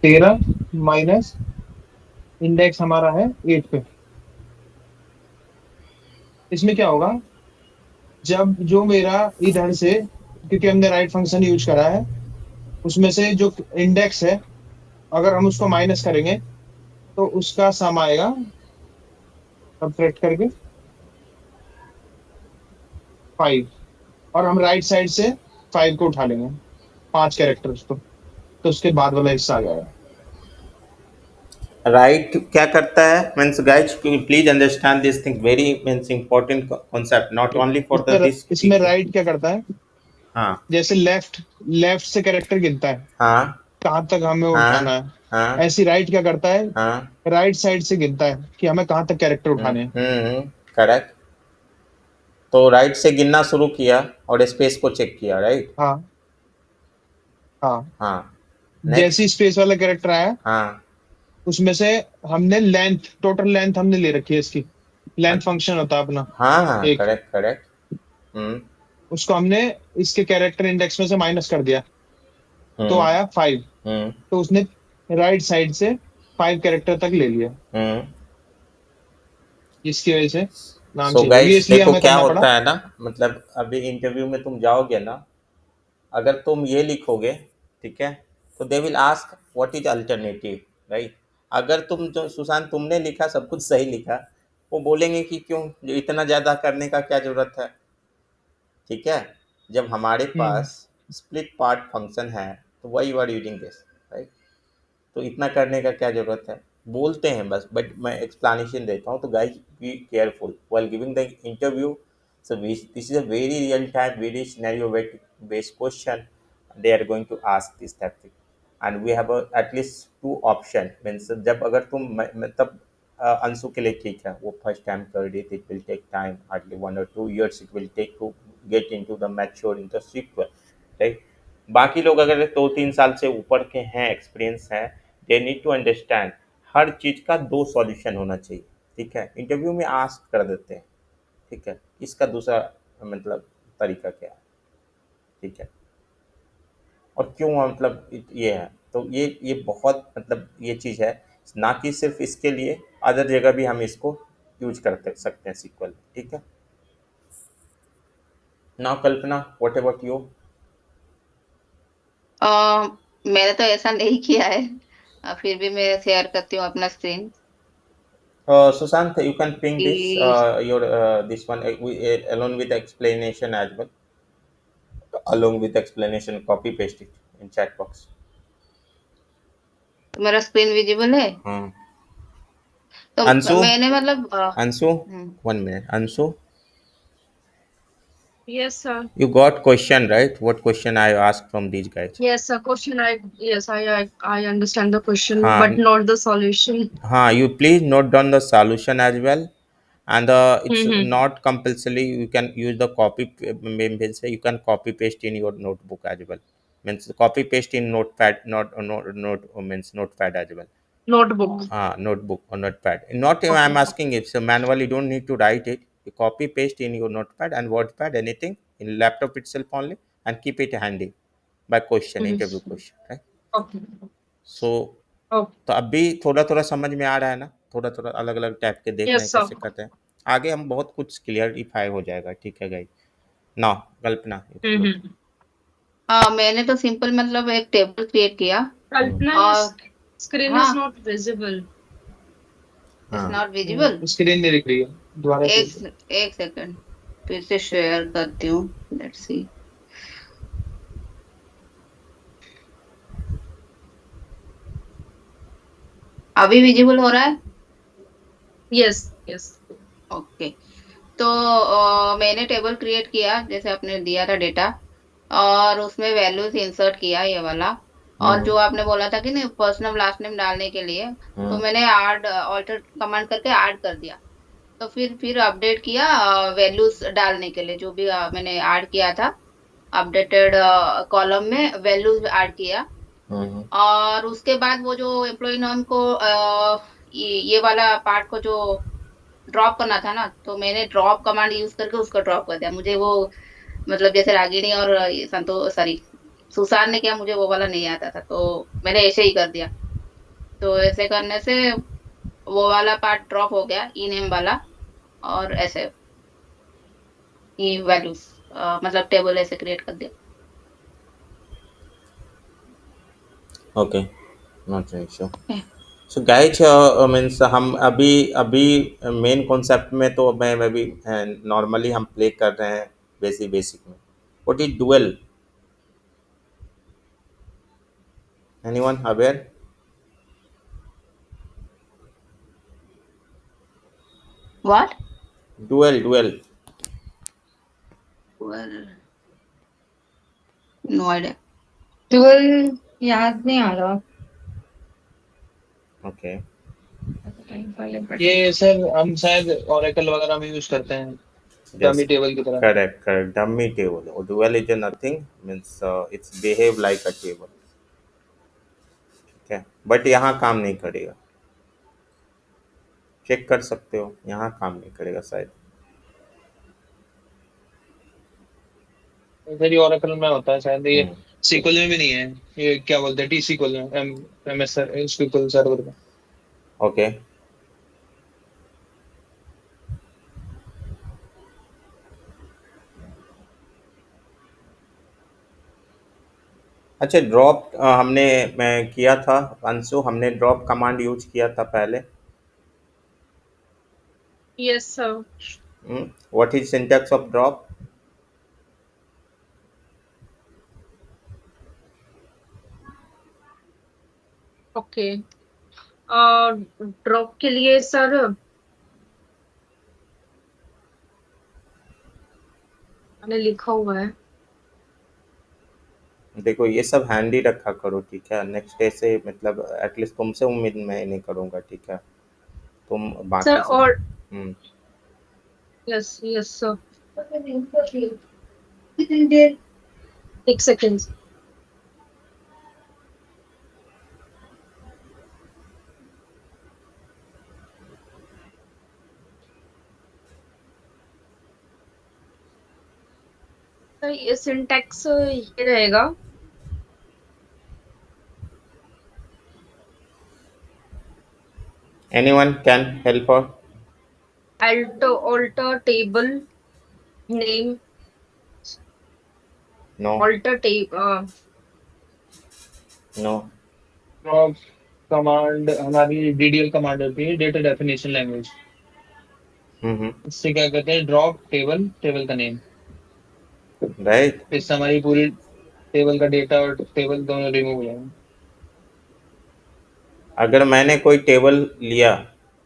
13 माइनस इंडेक्स हमारा है 8 पे। इसमें क्या होगा, जब जो मेरा इधर से, क्योंकि हमने राइट फंक्शन यूज करा है, उसमें से जो इंडेक्स है अगर हम उसको माइनस करेंगे तो उसका सम आएगा सब्ट्रैक्ट करके 5, और हम राइट साइड से 5 को उठा लेंगे, 5 कैरेक्टर्स को, तो उसके बाद वाला हिस्सा आ जाएगा। राइट क्या करता है means guys please understand this thing very means important concept not only for the this इसमें राइट क्या करता है, हाँ जैसे लेफ्ट लेफ्ट से कैरेक्टर गिनता है हाँ कहाँ तक हमें हाँ उठाना है, हाँ ऐसी राइट क्या करता है, हाँ राइट साइड से गिनता है कि हमें कहाँ तक कैरेक्टर उठाने हैं। करेक्ट तो राइट से गिनना शुरू किया और स्पेस को चेक किया राइट हाँ हाँ, हाँ जैसी नेक्स्ट स्पेस वाला कैरेक्टर आया हाँ उसमें से हमने लेंथ, टोटल लेंथ हमने ले रखी है इसकी, लेंथ फंक्शन होता है अपना हाँ हाँ एक, करेक्ट करेक्ट हम्म उसको हमने इसके कैरेक्टर इंडेक्स में से माइनस कर दिया तो हम्म आया 5। हम्म तो उसने राइट साइड से 5 कैरेक्टर तक ले लिया, जिसकी वजह से नाम सो चेंज हो गया, गाइस इसलिए देखो हमें क्या करना पड़ा। होता है ना, मतलब अभी इंटरव्यू में तुम जाओगे ना, अगर तुम ये लिखोगे, ठीक है, तो दे will ask what is alternative, right. अगर तुम जो सुशांत तुमने लिखा सब कुछ सही लिखा, वो बोलेंगे कि क्यों जो इतना ज़्यादा करने का क्या ज़रूरत है, ठीक है। जब हमारे हम्म। पास स्प्लिट पार्ट फंक्शन है तो why you are using this, right. तो इतना करने का क्या ज़रूरत है, बोलते हैं बस, बट मैं एक्सप्लेनेशन देता हूँ। तो guys be careful while giving the interview. So this is a very real time, very scenario based question they are going to ask this type thing. And we have at least two option, means जब अगर तुम मतलब अंशु के लिए ठीक है, वो first time कर रही थी, it will take time, hardly 1 or 2 years it will take to get into the mature in the SQL, right. बाकी लोग अगर 2-3 साल से ऊपर के हैं, एक्सपीरियंस हैं, they need to understand her चीज़ का दो सॉल्यूशन होना चाहिए, ठीक है। इंटरव्यू में आस्क कर देते हैं, ठीक है, इसका दूसरा मतलब तरीका क्या है, ठीक है, और क्यों मतलब ये है। तो ये बहुत मतलब ये चीज़ है, ना कि सिर्फ इसके लिए, अदर जगह भी हम इसको यूज कर सकते हैं सीक्वल, ठीक है। Now Kalpana, what about you? मैंने तो ऐसा नहीं किया है, फिर भी मैं शेयर करती हूँ अपना screen Sushant, you can ping this कि your this one along with explanation as well, along with explanation, copy paste it in chat box. मेरा स्क्रीन विजिबल है। हाँ। तो Ansu, मैंने मतलब Ansu, hmm, 1 minute. Ansu, Yes, sir. you got question right? What question I asked from these guys? Yes, sir. Question. I understand the question, but हाँ, not the solution. हाँ, you please note down the solution as well, and it's Mm-hmm. not compulsory. You can use the means you can copy paste in your notebook as well. Means copy paste in notepad, means notepad as well. Notebook. Notebook or notepad. Not Okay. I'm asking if so manual, you don't need to write it. You copy paste in your notepad and wordpad, anything in laptop itself only, and keep it handy by question, interview Mm-hmm. question, right? Okay. So Okay. तो अभी थोड़ा थोड़ा समझ में आ रहा है ना, थोड़ा थोड़ा अलग अलग टाइप के देख रहे Yes, हैं sir. कैसे करते हैं। आगे हम बहुत कुछ क्लियरिफाई हो जाएगा, ठीक है गाइस। नाउ कल्पना एक्सप्लोर। Mm-hmm. मैंने तो सिंपल मतलब एक टेबल क्रिएट किया Kalpana, your और screen is हाँ, not visible. इट्स हाँ, नॉट विजिबल। स्क्रीन नहीं दिख रही है, दोबारा से। एक सेकंड, फिर से शेयर करती हूँ, लेट्स सी। अभी विजिबल हो रहा है? Yes. Yes. ओके। तो मैंने टेबल क्रिएट किया जैसे आपने दिया था डेटा, और उसमें वैल्यूज इंसर्ट किया ये वाला। और हम्म, जो आपने बोला था कि नहीं फर्स्ट नेम लास्ट नेम डालने के लिए, तो हम्म, मैंने ऐड ऑल्टर कमांड करके ऐड कर दिया। तो फिर अपडेट किया वैल्यूज डालने के लिए, जो भी मैंने ऐड किया था अपडेटेड कॉलम में वैल्यूज ऐड किया। हम्म, और उसके बाद वो जो एम्प्लॉय नाम को ये वाला पार्ट को जो ड्रॉप करना था ना, तो मैंने ड्रॉप कमांड यूज करके उसको ड्रॉप कर दिया। मुझे वो मतलब जैसे रागिनी और ये सॉरी सुसान ने किया, मुझे वो वाला नहीं आता था, तो मैंने ऐसे ही कर दिया। तो ऐसे करने से वो वाला पार्ट ड्रॉप हो गया, ई नेम वाला, और ऐसे ई वैल्यूज मतलब टेबल ऐसे क्रिएट कर दिया। Okay, not an issue. So guys means हम अभी अभी मेन कॉन्सेप्ट में तो मैं भी नॉर्मली हम प्ले कर रहे हैं बेसिक बेसिक में। What is dual, anyone aware? What? Dual, dual. Well, no idea. 12 याद नहीं आ रहा। ओके, ये सर हम शायद ओरेकल वगैरह में यूज करते हैं, डमी यस, टेबल की तरह। correct, correct. Dummy table. Or dual is a nothing, means it's behave like a table. ठीक है, बट यहाँ काम नहीं करेगा। चेक कर सकते हो, यहाँ काम नहीं करेगा शायद। सर ये ओरेकल में होता है शायद, ये हम्म, सीक्वल में भी नहीं है। ये क्या बोलते हैं टी सीक्वल में, M M S SQL server में। ओके। अच्छा, ड्रॉप हमने मैं किया था अंशु, हमने ड्रॉप कमांड यूज किया था पहले। Yes, sir. What is syntax of drop? Okay. Drop के लिए सर मैंने लिखा हुआ है। देखो ये सब हैंडी रखा करो, ठीक है? नेक्स्ट डे से मतलब एटलीस्ट तुमसे उम्मीद मैं नहीं करूंगा, ठीक है? तुम सर बाकी से। और हम्म। Yes yes sir. एक सेकेंड। सर ये सिंटैक्स ये रहेगा। एनीवन कैन हेल्प और? alter table name, no. alter table no. Drop command हमारी डीडीएल कमांड होती है, डेटा डेफिनेशन लैंग्वेज। हम्म। इससे क्या कहते हैं, ड्रॉप टेबल, टेबल का नेम। राइट। इससे हमारी पूरी टेबल का डेटा और टेबल दोनों रिमूव हो जाएंगे। अगर मैंने कोई टेबल लिया,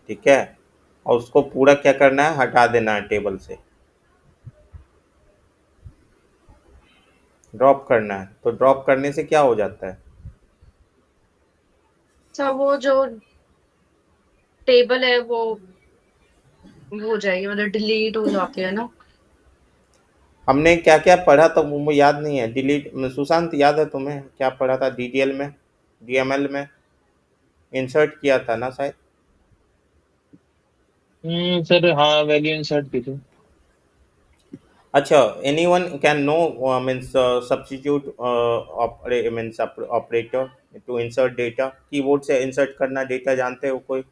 ठीक है, और उसको पूरा क्या करना है, हटा देना है टेबल से, ड्रॉप करना है, तो ड्रॉप करने से क्या हो जाता है? सर वो जो टेबल है वो हो जाएगी, मतलब डिलीट हो जाती है ना। हमने क्या क्या पढ़ा तो मुझे याद नहीं है। डिलीट, सुशांत याद है तुम्हें क्या पढ़ा था डीडीएल में, डीएमएल में? इंसर्ट किया था ना शायद? सर हाँ, वैल्यू इंसर्ट की थी। अच्छा, anyone can know means substitute means operator to insert data? Keyboard से इंसर्ट करना डेटा जानते हो कोई?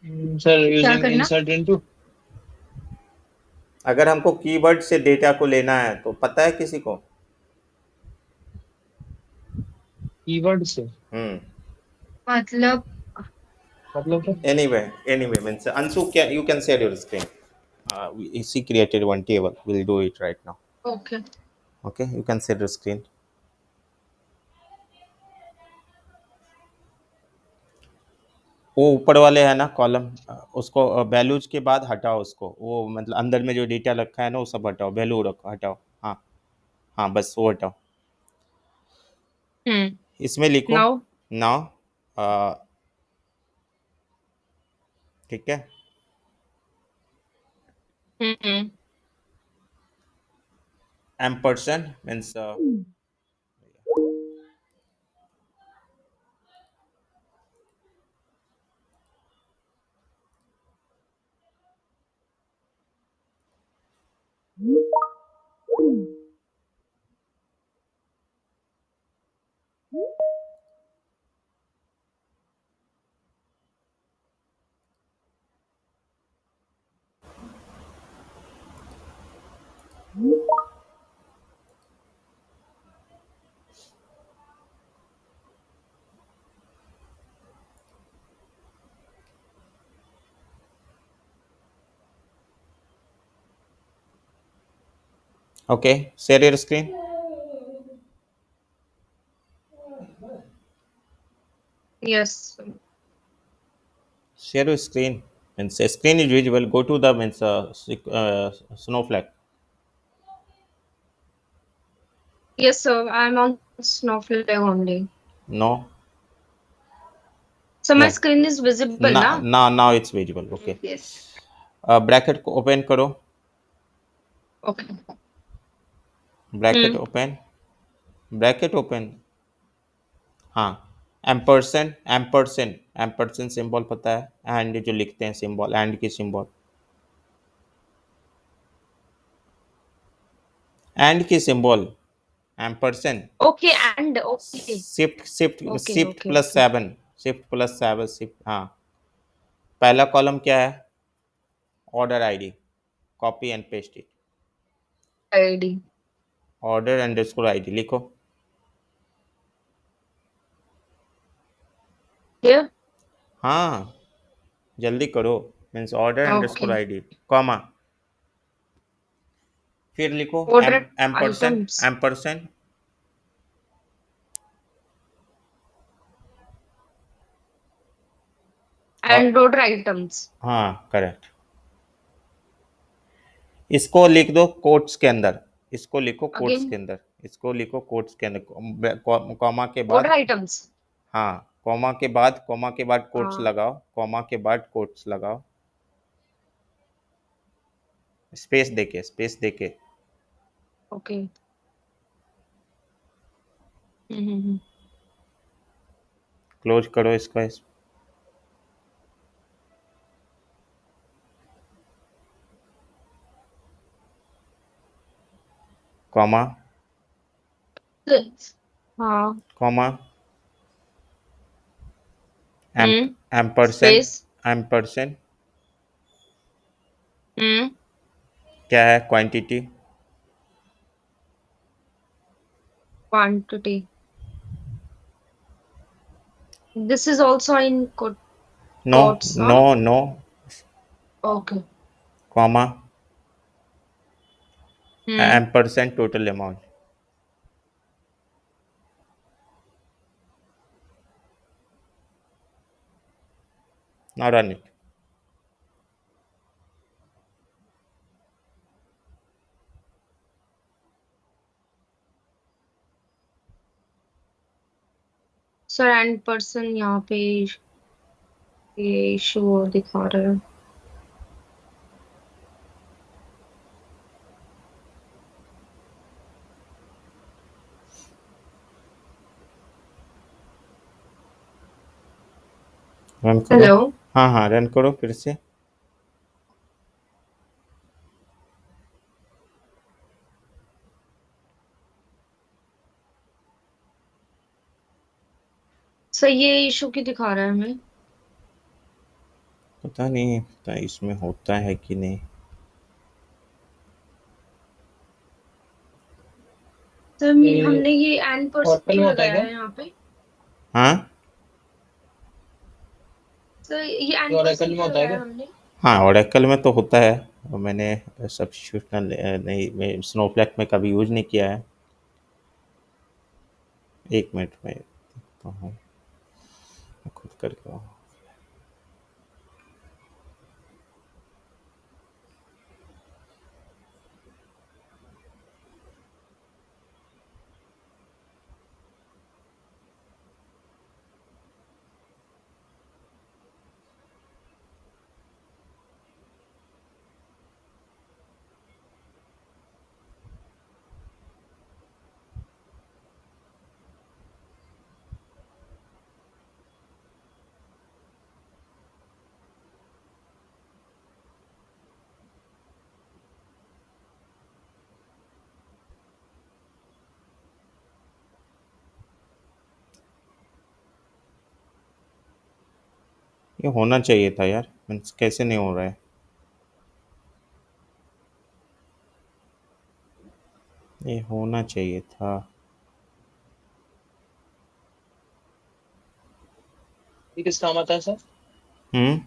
सर क्या यूजिंग करना? Insert into. अगर हमको कीवर्ड से डेटा को लेना है तो पता है किसी को? कीवर्ड से हम्म। मतलब मतलब sir? Anyway means Ansu, can you can share your screen? She created one table, we'll do it right now. Okay. Okay, you can share your screen. वो ऊपर वाले है ना कॉलम, उसको वैल्यूज के बाद हटाओ उसको, वो मतलब अंदर में जो डेटा रखा है ना वो सब हटाओ, वैल्यू रखो, हटाओ। हाँ, हाँ बस वो हटाओ। हम्म। इसमें लिखो नाउ। नाउ, ठीक है? Hmm. Ampersand means okay, share your screen. Yes. Share your screen. Means a screen is visible. Go to the means snowflake. Yes sir, I am on Snowflake only. No, so my yeah. Screen is visible ना? Now it's visible. Okay. Yes. Bracket को open करो. Okay. Bracket open. Bracket open. हाँ. Ampersand symbol पता है, and जो लिखते हैं symbol, and की सिंबल, एंड की symbol, ampersand, okay and okay shift shift okay shift okay plus okay 7, shift plus 7 shift, हाँ। पहला कॉलम क्या है? Order ID, copy and paste it. ID order underscore ID लिखो। हियर हाँ, जल्दी करो। Means order underscore okay ID, comma, फिर लिखो ऑर्डर एम्परसेंड, आइटम्स एम्परसेंड, और एंड ऑर्डर आइटम्स हाँ करेक्ट। इसको लिख दो कोट्स के अंदर, इसको लिखो कोट्स अगेन के अंदर, इसको लिखो कोट्स के अंदर, कॉमा के ऑर्डर बाद, आइटम्स हाँ कॉमा के बाद, कॉमा के बाद कोट्स हाँ लगाओ, कॉमा के बाद कोट्स लगाओ, स्पेस देके, स्पेस देके। ओके हम्म क्लोज करो इसका, कॉमा, हाँ comma, ampersand, space ampersand, hmm क्या है? Quantity, quantity this is also in no, quotes no, हाँ no, okay comma, hmm ampersand total amount. Now run it. Sir and person यहाँ पे ये इशू दिखा रहा है रन करो। हेलो हाँ हाँ रन करो फिर से। सर ये इशू क्यों दिखा रहा है हमें पता नहीं, पता इसमें होता है कि नहीं। सर ये हमने ये एंड पर्सन होटल में क्यों होता है लगाया क्या? है यहाँ पे हाँ सर ये ये एंड ओरेकल पर्सन में क्यों होता है लगाया क्या? हमने हाँ, ओरेकल में तो होता है। और मैंने सब्स्टिट्यूशन नहीं, मैं स्नोफ्लैक में कभी यूज नहीं किया है। एक मिनट में देखता हूँ, मैं खुद करके हूँ। ये होना चाहिए था यार, मीन्स कैसे नहीं हो रहा है? ये होना चाहिए था। ये किस काम आता है सर? हम्म,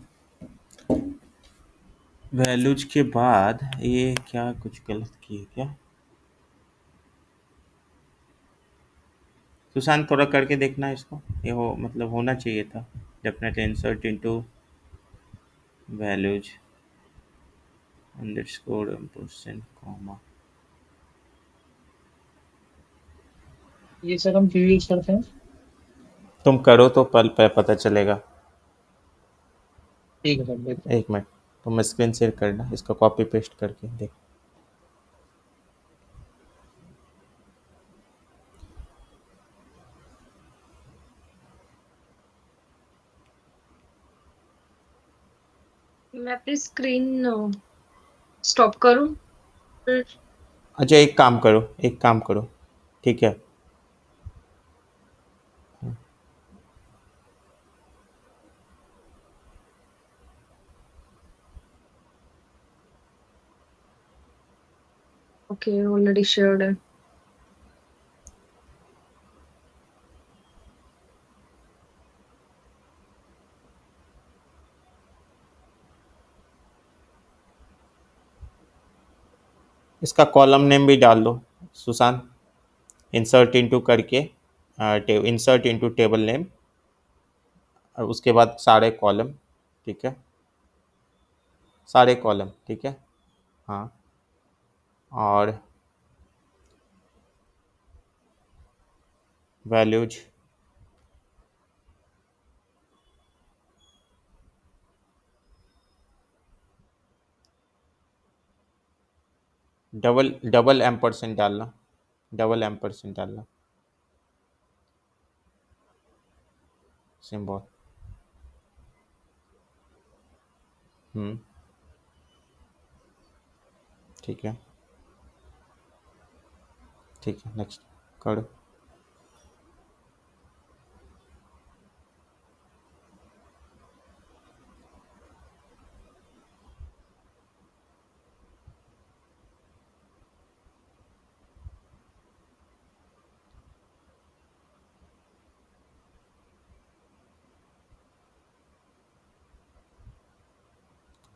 वैल्यूज के बाद ये क्या कुछ गलत किए क्या? सुशांत थोड़ा करके देखना इसको, ये हो मतलब होना चाहिए था। Definitely insert into values underscore percent comma. ये सर हम क्यों यूज करते हैं? तुम करो तो पल पे पता चलेगा। ठीक है सर, देखते हैं। एक मिनट, तुम स्क्रीन शेयर करना, इसको कॉपी पेस्ट करके देख। मैं अपनी स्क्रीन स्टॉप करूं फिर अच्छा एक काम करो, एक काम करो, ठीक है। ओके, ऑलरेडी शेयर्ड है। इसका कॉलम नेम भी डाल दो सुशांत, इंसर्ट इनटू करके, इंसर्ट इनटू टेबल नेम, और उसके बाद सारे कॉलम। ठीक है, सारे कॉलम। ठीक है। हाँ, और वैल्यूज डबल डबल एम्परसेंट डालना, डबल एम्परसेंट डालना सिंबल। ठीक है, ठीक है, नेक्स्ट करो।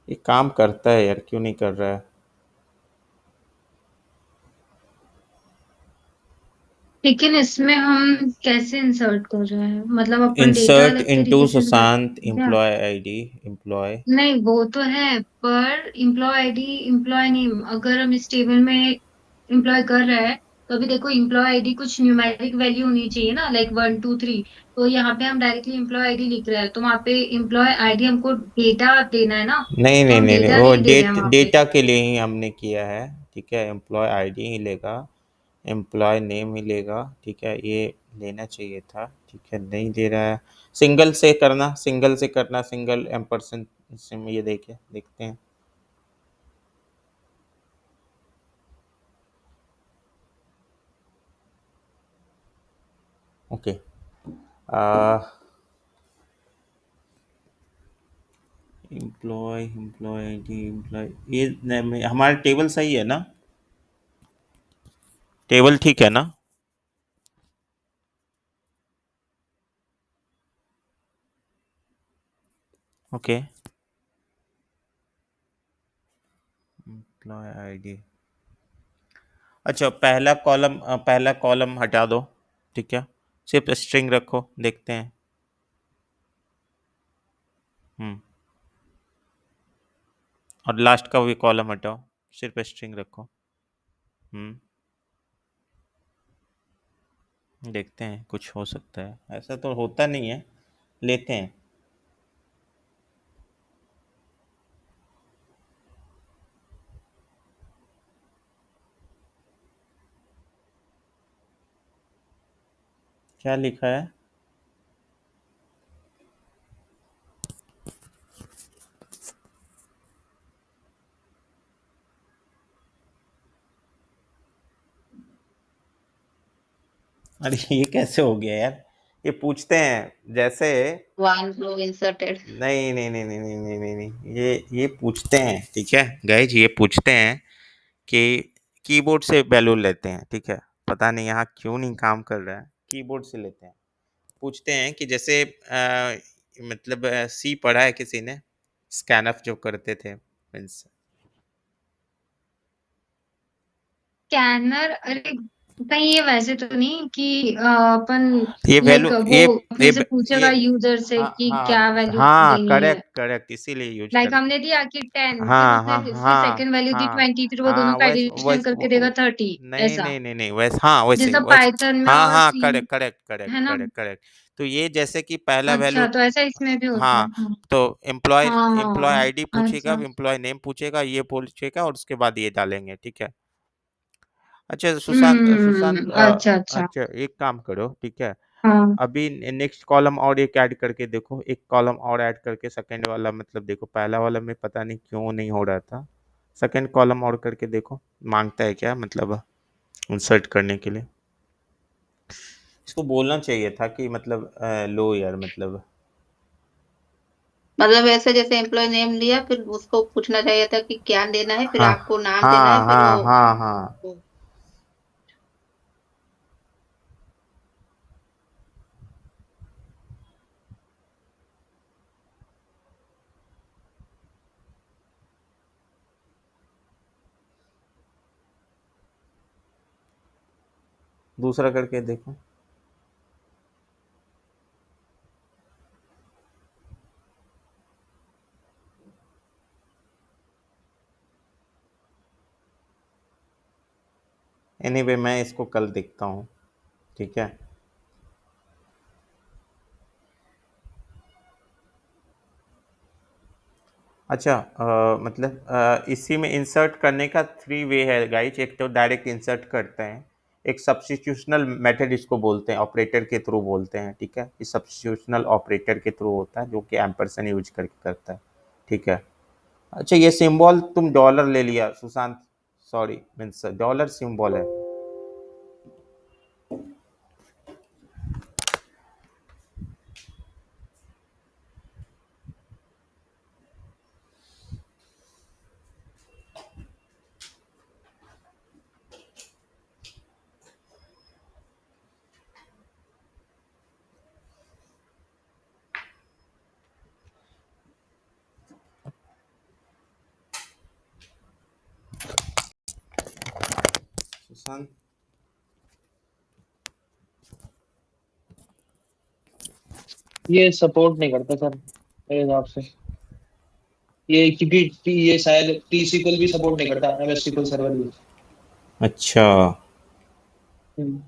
ये काम करता है यार, क्यों नहीं कर रहा है? लेकिन इसमें हम कैसे इंसर्ट कर रहे हैं, मतलब अपन डेटा इंसर्ट अलग इनटू तरीके से डाल सुशांत सकते हैं क्या? Employ ID employ. नहीं वो तो है, पर एम्प्लॉय आईडी एम्प्लॉय नेम अगर हम इस टेबल में एम्प्लॉय कर रहे हैं, तो अभी देखो एम्प्लॉय आईडी कुछ न्यूमेरिक वैल्यू होनी चाहिए ना, लाइक 1 2 3। तो यहाँ पे हम डायरेक्टली एम्प्लॉय आईडी लिख रहे हैं, तो वहाँ पे एम्प्लॉय आईडी हमको डेटा देना है ना, नहीं तो नहीं हम नहीं नहीं, डेटा वो नहीं दे रहे हैं वहाँ पे। डेटा के लिए ही हमने किया है। ठीक है, एम्प्लॉय आईडी ही लेगा, एम्प्लॉय नेम ही लेगा। ठीक है, ये लेना चाहिए था। ठीक है, नहीं दे रहा है। सिंगल से करना, सिंगल से करना, सिंगल एम्परसेंट से ये देखिए, देखते हैं। Okay, employ employ ID employ, ये हमारा टेबल सही है ना? टेबल ठीक है ना? Okay, employ ID. अच्छा, पहला कॉलम हटा दो। ठीक है, सिर्फ स्ट्रिंग रखो, देखते हैं। हम्म, और लास्ट का भी कॉलम हटाओ, सिर्फ स्ट्रिंग रखो। देखते हैं, कुछ हो सकता है, ऐसा तो होता नहीं है, लेते हैं। क्या लिखा है? अरे ये कैसे हो गया यार? ये पूछते हैं जैसे, वन रो इंसर्टेड। नहीं नहीं नहीं नहीं नहीं नहीं नहीं नहीं, ये पूछते हैं। ठीक है गाइज, ये पूछते हैं कि कीबोर्ड से वैल्यू लेते हैं। ठीक है, पता नहीं यहाँ क्यों नहीं काम कर रहा है, कीबोर्ड से लेते हैं। पूछते हैं कि जैसे मतलब सी पढ़ा है किसी ने, स्कैनफ जो करते थे मीन्स। स्कैनर, अरे कहीं ये वैसे तो नहीं कि अपन ये लाइक वैल्यू वो ये अपने से पूछेगा यूजर से हाँ कि हाँ क्या वैल्यू हाँ, देनी है। करेक्ट करेक्ट, इसीलिए यूज लाइक कर। हमने दिया कि 10, फिर हाँ उसने हाँ इसकी हाँ सेकंड वैल्यू दी हाँ 20, फिर वो दोनों हाँ, का वैस एडिशन वैस करके देगा 30। नहीं ऐसा नहीं नहीं नहीं, वैस हाँ, वैसे जैसा वैस। पाइथन में हाँ और हाँ, सी में करेक्ट करेक्ट करेक्ट है ना। Correct correct. तो ये जैसे कि पहला अच्छा, वैल्यू, तो ऐसा इसमें भी होता हाँ, है। हाँ तो एम्प्लॉय हाँ एम्प्लॉय हाँ, आईडी पूछेगा, अच्छा। एम्प्लॉय नेम पूछेगा, ये पूछेगा, और उसके बाद ये डालेंगे। ठीक है। अच्छा सुशांत, सुशांत अच्छा अच्छा। अच्छा एक काम करो। ठीक है, हाँ। अभी नेक्स्ट कॉलम और एक ऐड करके देखो, एक कॉलम और ऐड करके, सेकंड वाला मतलब देखो, पहला वाला में पता नहीं क्यों नहीं हो रहा था। सेकंड कॉलम और करके देखो, मांगता है क्या मतलब इंसर्ट करने के लिए। इसको बोलना चाहिए था कि मतलब लो यार, मतलब मतलब ऐसे जैसे एम्प्लॉय नेम लिया, फिर उसको पूछना चाहिए था कि क्या देना है, फिर हाँ आपको नाम देना है, हाँ फिर हाँ वो हाँ हाँ। दूसरा करके देखो। एनीवे मैं इसको कल देखता हूँ, ठीक है। अच्छा, मतलब इसी में इंसर्ट करने का 3 वे है गाइज। एक तो डायरेक्ट इंसर्ट करते हैं, एक सब्स्टिट्यूशनल मेथड इसको बोलते हैं, ऑपरेटर के थ्रू बोलते हैं, ठीक है। इस सब्स्टिट्यूशनल ऑपरेटर के थ्रू होता है जो कि एम्परसेंड यूज करके करता है, ठीक है। अच्छा, ये सिंबल तुम डॉलर ले लिया Sushant, sorry means dollar symbol है। सुशांत, ये सपोर्ट नहीं करता सर मेरे हिसाब से। ये क्योंकि ये शायद टी सीक्वल भी सपोर्ट नहीं करता, एमएस सीक्वल सर्वर भी। अच्छा हम्म।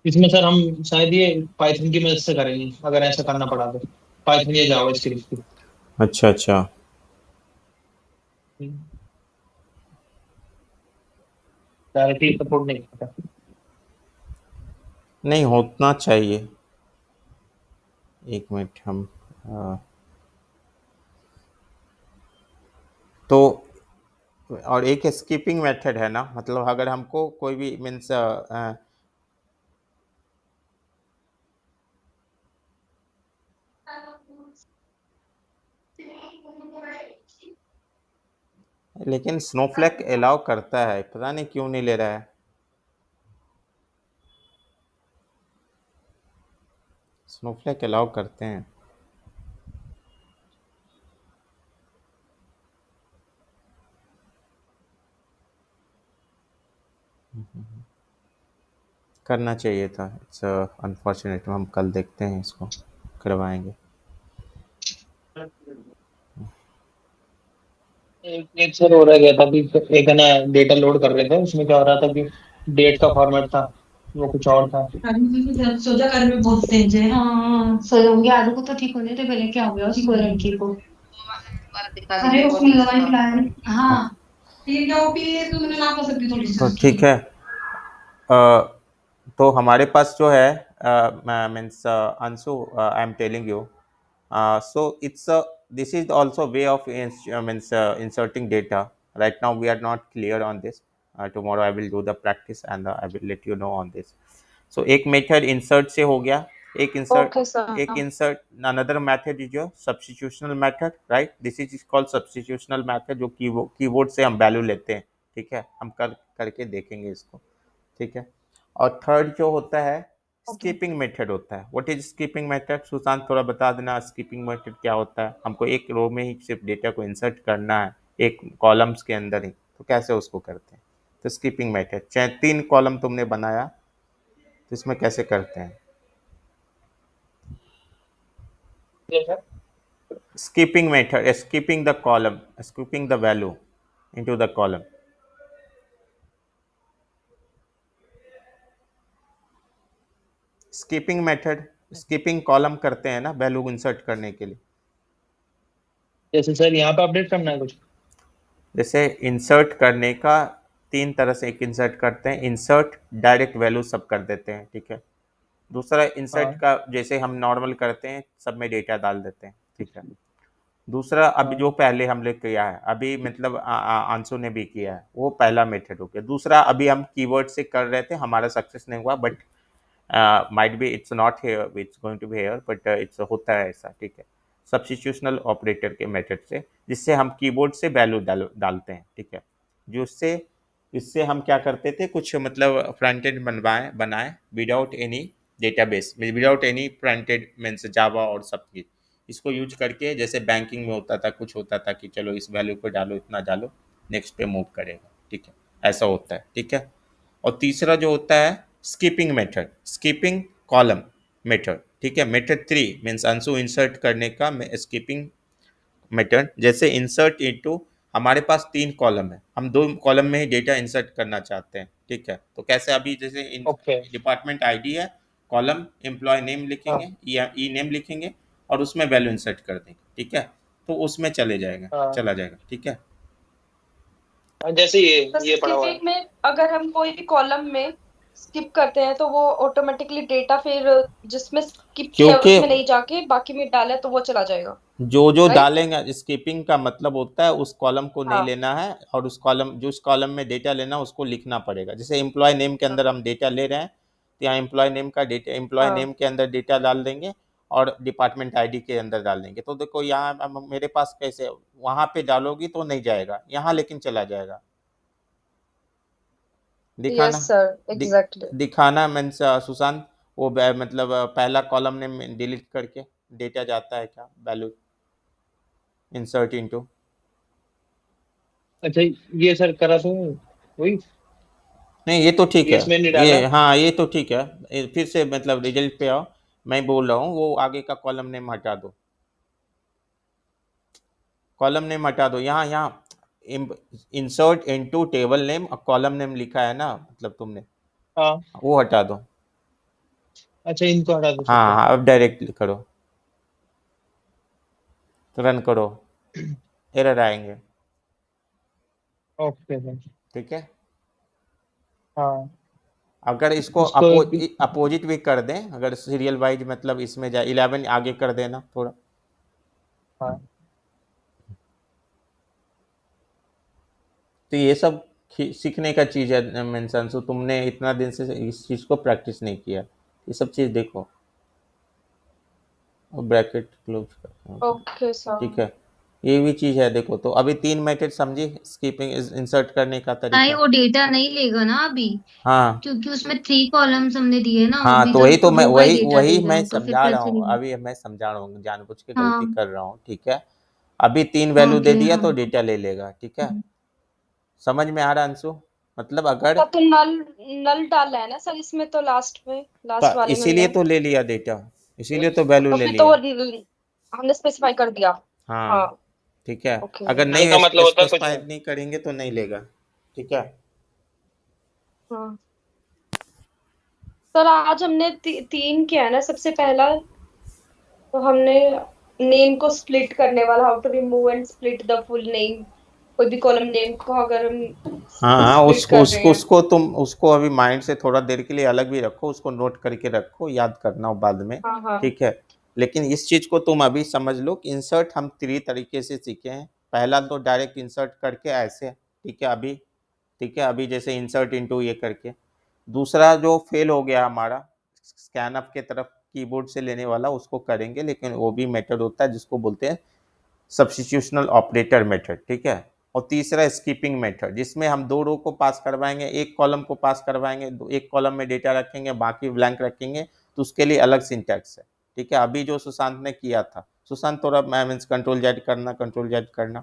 इसमें सर हम शायद ये पाइथन की मदद से करेंगे, अगर ऐसा करना पड़ा तो पाइथन या जावा स्क्रिप्ट अच्छा अच्छा। की डायरेक्टली सपोर्ट नहीं करता। नहीं होना चाहिए। एक मिनट, हम अ, तो और एक स्कीपिंग मेथड है ना, मतलब अगर हमको कोई भी मीन्स लेकिन स्नोफ्लैक अलाउ करता है, पता नहीं क्यों नहीं ले रहा है। स्नोफ्लैक अलाउ करते हैं। करना चाहिए था, इट्स अनफॉर्चुनेट। हम कल देखते हैं, इसको करवाएंगे। एक सर हो रहा गया था कि एक है ना डेटा लोड कर रहे थे, उसमें क्या हो रहा था कि डेट का फॉर्मेट था, वो कुछ और था। सोचा घर में बहुत तेज है। हाँ सो जाऊंगी, आलू को तो ठीक होने थे, पहले क्या हो गया उसको लड़की को। दोबारा दिखा अरे दीजिए उसने बहुत दवाई अच्छा। खिलाई। हाँ फिर क्या वो पी तो मैंने ना कर सकती थोड़ी सी तो उसकी। ठीक है। तो हमारे पास जो है means Anshu, I am telling you, so it's a this is also way of means inserting data. Right now we are not clear on this. Tomorrow I will do the practice and I will let you know on this. So एक method insert से हो गया, एक insert, Okay, sir. एक insert. Another method is your substitutional method, right. This is called substitutional method, जो keyboard से हम value लेते हैं, ठीक है। हम करके देखेंगे इसको, ठीक है। और थर्ड जो होता है Okay. स्कीपिंग मेथड होता है। What is skipping method? Sushant थोड़ा बता देना, स्कीपिंग मेथड क्या होता है। हमको एक रो में ही सिर्फ डेटा को इंसर्ट करना है, एक कॉलम्स के अंदर ही, तो कैसे उसको करते हैं? तो स्कीपिंग मेथड, चाहे 3 कॉलम तुमने बनाया, तो इसमें कैसे करते हैं? Skipping method, skipping the column, skipping the value into the column। Skipping method, skipping column करते हैं ना वैल्यू इंसर्ट करने के लिए। जैसे सर यहाँ पे अपडेट करना है कुछ। जैसे इंसर्ट करने का 3 तरह से, एक इंसर्ट करते हैं, इंसर्ट डायरेक्ट वैल्यू सब कर देते हैं, ठीक है। दूसरा इंसर्ट हाँ। का जैसे हम नॉर्मल करते हैं, सब में डेटा डाल देते हैं, ठीक है। दूसरा अभी हाँ जो पहले हम लोग किया है, अभी मतलब आंसू ने भी किया है, वो पहला मेथड हो गया। दूसरा अभी हम कीवर्ड से कर रहे थे, हमारा सक्सेस नहीं हुआ, but might be it's not here, it's going to be here, but it's होता है ऐसा, ठीक है। सब्स्टिट्यूशनल ऑपरेटर के मेथड से, जिससे हम कीबोर्ड से वैल्यू डालते हैं, ठीक है। जो उससे इससे हम क्या करते थे, कुछ मतलब फ्रंट एंड बनाए without any database, without any front end means Java और सब चीज। इसको यूज करके जैसे बैंकिंग में होता था, कुछ होता था कि चलो इस वैल्यू को डालो, इतना डालो, नेक्स्ट पे मूव करेगा, ठीक है। ऐसा होता है, ठीक है। और तीसरा जो होता है skipping method, skipping column method, ठीक है। मेथड 3 मीन्स आंसू इंसर्ट करने का स्कीपिंग मेथड। जैसे इंसर्ट इनटू, हमारे पास 3 कॉलम है, हम 2 कॉलम में ही डेटा इंसर्ट करना चाहते हैं, ठीक है। तो कैसे, अभी जैसे ओके। डिपार्टमेंट आईडी है, कॉलम एम्प्लॉय नेम हाँ लिखेंगे या ई नेम लिखेंगे और उसमें वैल्यू इंसर्ट कर देंगे, ठीक है। तो उसमें हाँ चला जाएगा, ठीक है। हाँ, जैसे तो ये पड़ा हुआ है। स्किपिंग में अगर हम कोई भी कॉलम में स्किप करते हैं तो वो ऑटोमेटिकली डेटा फिर जिसमें स्किप किया है क्योंकि उसमें नहीं जाके बाकी में डाले तो वो चला जाएगा, जो जो राइट? डालेंगे, स्कीपिंग का मतलब होता है उस कॉलम को नहीं हाँ लेना है, और उस कॉलम, जो उस कॉलम में डेटा लेना है उसको लिखना पड़ेगा। जैसे एम्प्लॉय नेम के अंदर हाँ हम डेटा ले रहे हैं, तो यहाँ एम्प्लॉय नेम का डेटा, एम्प्लॉय हाँ। नेम के अंदर डेटा डाल देंगे और डिपार्टमेंट आईडी के अंदर डाल देंगे। तो देखो यहाँ मेरे पास कैसे, वहां पे डालोगी तो नहीं जाएगा, यहाँ लेकिन चला जाएगा। दिखाना, यस सर, दि, एग्जैक्टली। दिखाना मीन्स सुशांत, वो मतलब पहला कॉलम ने डिलीट करके डेटा जाता है क्या, वैल्यू इंसर्ट इनटू। अच्छा, ये सर करा तो वही, नहीं, ये तो ठीक ये है। इसमें नहीं डाला। ये, हाँ, ये तो ठीक है। फिर से मतलब रिजल्ट पे आओ। मैं बोल रहा हूँ वो आगे का कॉलम नेम हटा दो, कॉलम नेम हटा दो। यहाँ यहाँ इंसर्ट इनटू टेबल नेम, और कॉलम नेम लिखा है ना, मतलब तुमने हाँ। वो हटा दो। अच्छा, इनको हटा दो हाँ सबको। हाँ, अब डायरेक्ट करो, रन करो, एरर आएंगे, ओके सर। ठीक है। हाँ, अगर इसको इसको अपोजिट भी कर दें, अगर सीरियल वाइज मतलब इसमें जाए 11 आगे कर देना थोड़ा। हाँ तो ये सब सीखने का चीज़ है मेंशन। सो तुमने इतना दिन से इस चीज़ को प्रैक्टिस नहीं किया, ये सब चीज़ देखो। और ब्रैकेट क्लोज करता हूँ, ओके सर। ठीक है। ये भी चीज़ है, देखो। तो अभी 3 मेथड समझी, स्कीपिंग इंसर्ट करने का नहीं, तरीका। वो डेटा नहीं लेगा ना अभी, हाँ क्योंकि उसमें 3 कॉलम्स हमने दिए ना, हाँ, अभी तो वही तो तक मैं, होगा ही वही डेटा वही लेगा मैं तो फिर समझा रहा कैसे हूँ, लेगा। अभी मैं समझा रहा हूँ, जानबूझ के गलती हाँ। कर रहा हूँ, ठीक है। अभी 3 वैल्यू दे ओके। दिया हाँ। तो डेटा ले लेगा, ठीक है। समझ में आ रहा अंशु, मतलब अगर, तो नल नल डाला है ना सर इसमें, तो लास्ट में, लास्ट वाले में इसीलिए हमने, तो ले लिया डेटा, इसीलिए तो वैल्यू तो ले फिर तो लिया। हमने स्पेसिफाई कर दिया। हाँ। हाँ, ठीक है। ओके। अगर नल का नहीं मतलब होता है कुछ स्पेसिफाई नहीं। नहीं करेंगे तो नहीं लेगा, ठीक है। हाँ सर, आज हमने 3 किया है ना। सबसे पहला तो हमने नेम को स्प्लिट करने वाला, how to remove and split the full name. कोई भी कॉलम नेम को अगर हम हाँ हाँ, स्प्लिट उसको कर रहे उसको हैं। उसको तुम उसको अभी माइंड से थोड़ा देर के लिए अलग भी रखो, उसको नोट करके रखो, याद करना हो बाद में, हाँ हाँ ठीक है। लेकिन इस चीज को तुम अभी समझ लो कि इंसर्ट हम 3 तरीके से सीखे हैं। पहला तो डायरेक्ट इंसर्ट करके ऐसे, ठीक है अभी, ठीक है अभी जैसे इंसर्ट इनटू ये करके। दूसरा जो फेल हो गया हमारा, स्कैन अप के तरफ कीबोर्ड से लेने वाला, उसको करेंगे, लेकिन वो भी मेथड होता है जिसको बोलते हैं सब्स्टिट्यूशनल ऑपरेटर मेथड, ठीक है। और तीसरा स्कीपिंग मेथड, जिसमें हम 2 रो को पास करवाएंगे, एक कॉलम को पास करवाएंगे, एक कॉलम में डेटा रखेंगे, बाकी ब्लैंक रखेंगे, तो उसके लिए अलग सिंटैक्स है, ठीक है। अभी जो सुशांत ने किया था, सुशांत थोड़ा मैं मीन्स कंट्रोल जेड करना, कंट्रोल जेड करना,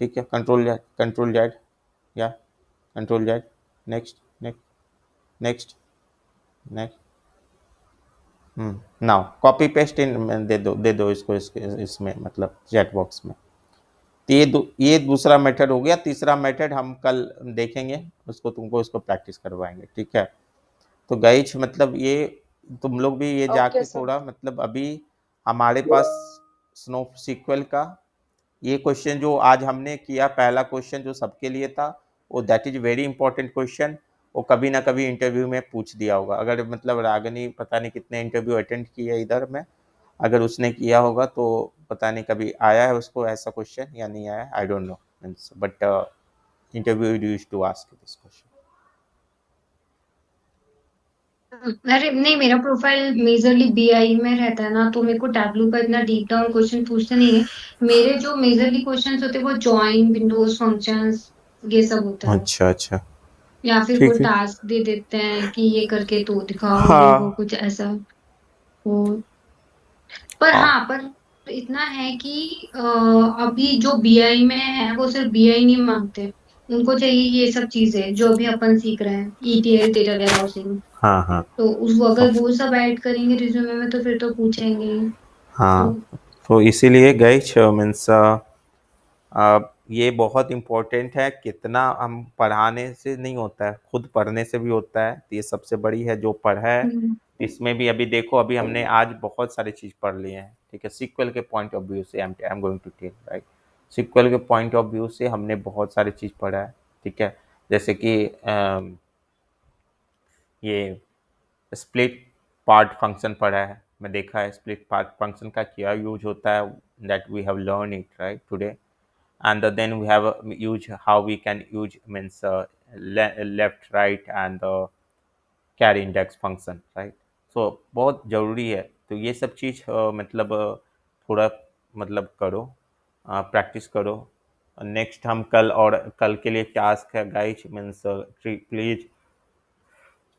ठीक है। कंट्रोल जेड, कंट्रोल जेड, या control Z, next, next, next, next. Now copy paste in, दे दो इसको, इसमें मतलब चैट बॉक्स में। तो ये दूसरा मेथड हो गया। तीसरा मेथड हम कल देखेंगे, उसको तुमको इसको प्रैक्टिस करवाएंगे, ठीक है। तो गाइज मतलब ये, तुम लोग भी ये ओके जाके सर। थोड़ा मतलब अभी हमारे पास स्नो सीक्वल का ये क्वेश्चन जो आज हमने किया, पहला क्वेश्चन जो सबके लिए था, वो that is very important question. वो कभी ना कभी इंटरव्यू में पूछ दिया होगा, अगर मतलब रागनी पता नहीं कितने इंटरव्यू अटेंड किए इधर में, अगर उसने किया होगा तो पता नहीं कभी आया है उसको ऐसा क्वेश्चन या नहीं आया, I don't know means, but interview used to ask this question. अरे नहीं, मेरा प्रोफाइल मेजरली बीआई में रहता है ना, तो मेरे को टैबलू का इतना डीप डाउन क्वेश्चन पूछते नहीं है। मेरे जो मेजरली क्वेश्चंस होते हैं वो जॉइन, विंडोज फंक्शंस, ये सब होता है। अच्छा अच्छा, या फिर वो ठीक है। टास्क दे देते हैं कि ये करके तो दिखाओ, ये वो हाँ कुछ ऐसा। वो पर हाँ। हाँ, पर इतना है कि अभी जो बीआई में है वो सिर्फ बीआई नहीं मांगते, उनको चाहिए ये सब चीजें जो अभी अपन सीख रहे हैं, ईटीएल, डेटा वेयर हाउसिंग। हाँ हाँ। तो उसको अगर वो सब ऐड करेंगे रिज्यूमे में तो फिर तो पूछेंगे ही। तो हाँ, तो इसीलिए गाइस मीन्स ये बहुत इम्पोर्टेंट है, कितना हम पढ़ाने से नहीं होता है, खुद पढ़ने से भी होता है। तो ये सबसे बड़ी है जो पढ़ा है। हम्म, इसमें भी अभी देखो, अभी हमने आज बहुत सारी चीज़ पढ़ ली है, ठीक है। सीक्वल के पॉइंट ऑफ व्यू से I am going to tell, right. SQL के पॉइंट ऑफ व्यू से हमने बहुत सारी चीज़ पढ़ा है, ठीक है। जैसे कि ये स्प्लिट पार्ट फंक्शन पढ़ा है, मैं देखा है स्प्लिट पार्ट फंक्शन का क्या यूज होता है, that we have learn it right today. And then we have use how we can use means left, right and the carry index function, right। so बहुत ज़रूरी है। तो ये सब चीज़ मतलब थोड़ा मतलब करो, प्रैक्टिस करो। नेक्स्ट हम कल, और कल के लिए टास्क है guys means please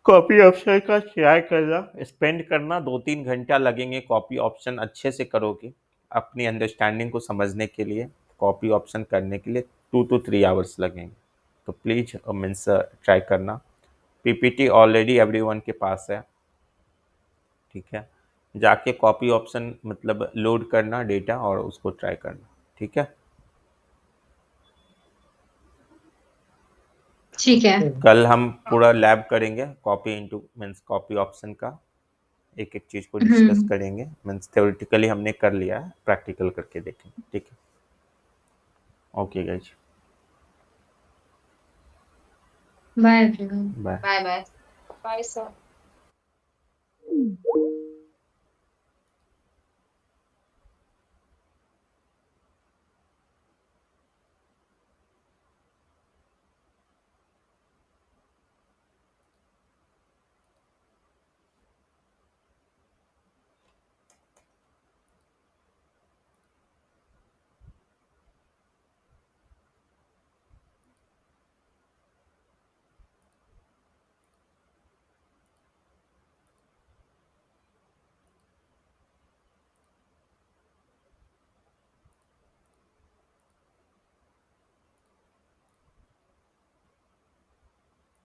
copy option का ट्राई करना, स्पेंड करना, 2-3 घंटा लगेंगे कॉपी ऑप्शन अच्छे से करोगे, अपनी अंडरस्टैंडिंग को समझने के लिए कॉपी ऑप्शन करने के लिए 2 to 3 आवर्स लगेंगे। तो प्लीज मीन्स ट्राई करना। पीपीटी ऑलरेडी एवरीवन के पास है, ठीक है। जाके कॉपी ऑप्शन मतलब लोड करना डेटा और उसको ट्राई करना, ठीक है। ठीक है। कल हम पूरा लैब करेंगे copy into means copy option का, एक एक चीज़ को डिस्कस हम्म। करेंगे। मीन्स थ्योरेटिकली हमने कर लिया है, प्रैक्टिकल करके देखेंगे, ठीक है। Okay guys, bye everyone. Bye. Bye bye. Bye sir.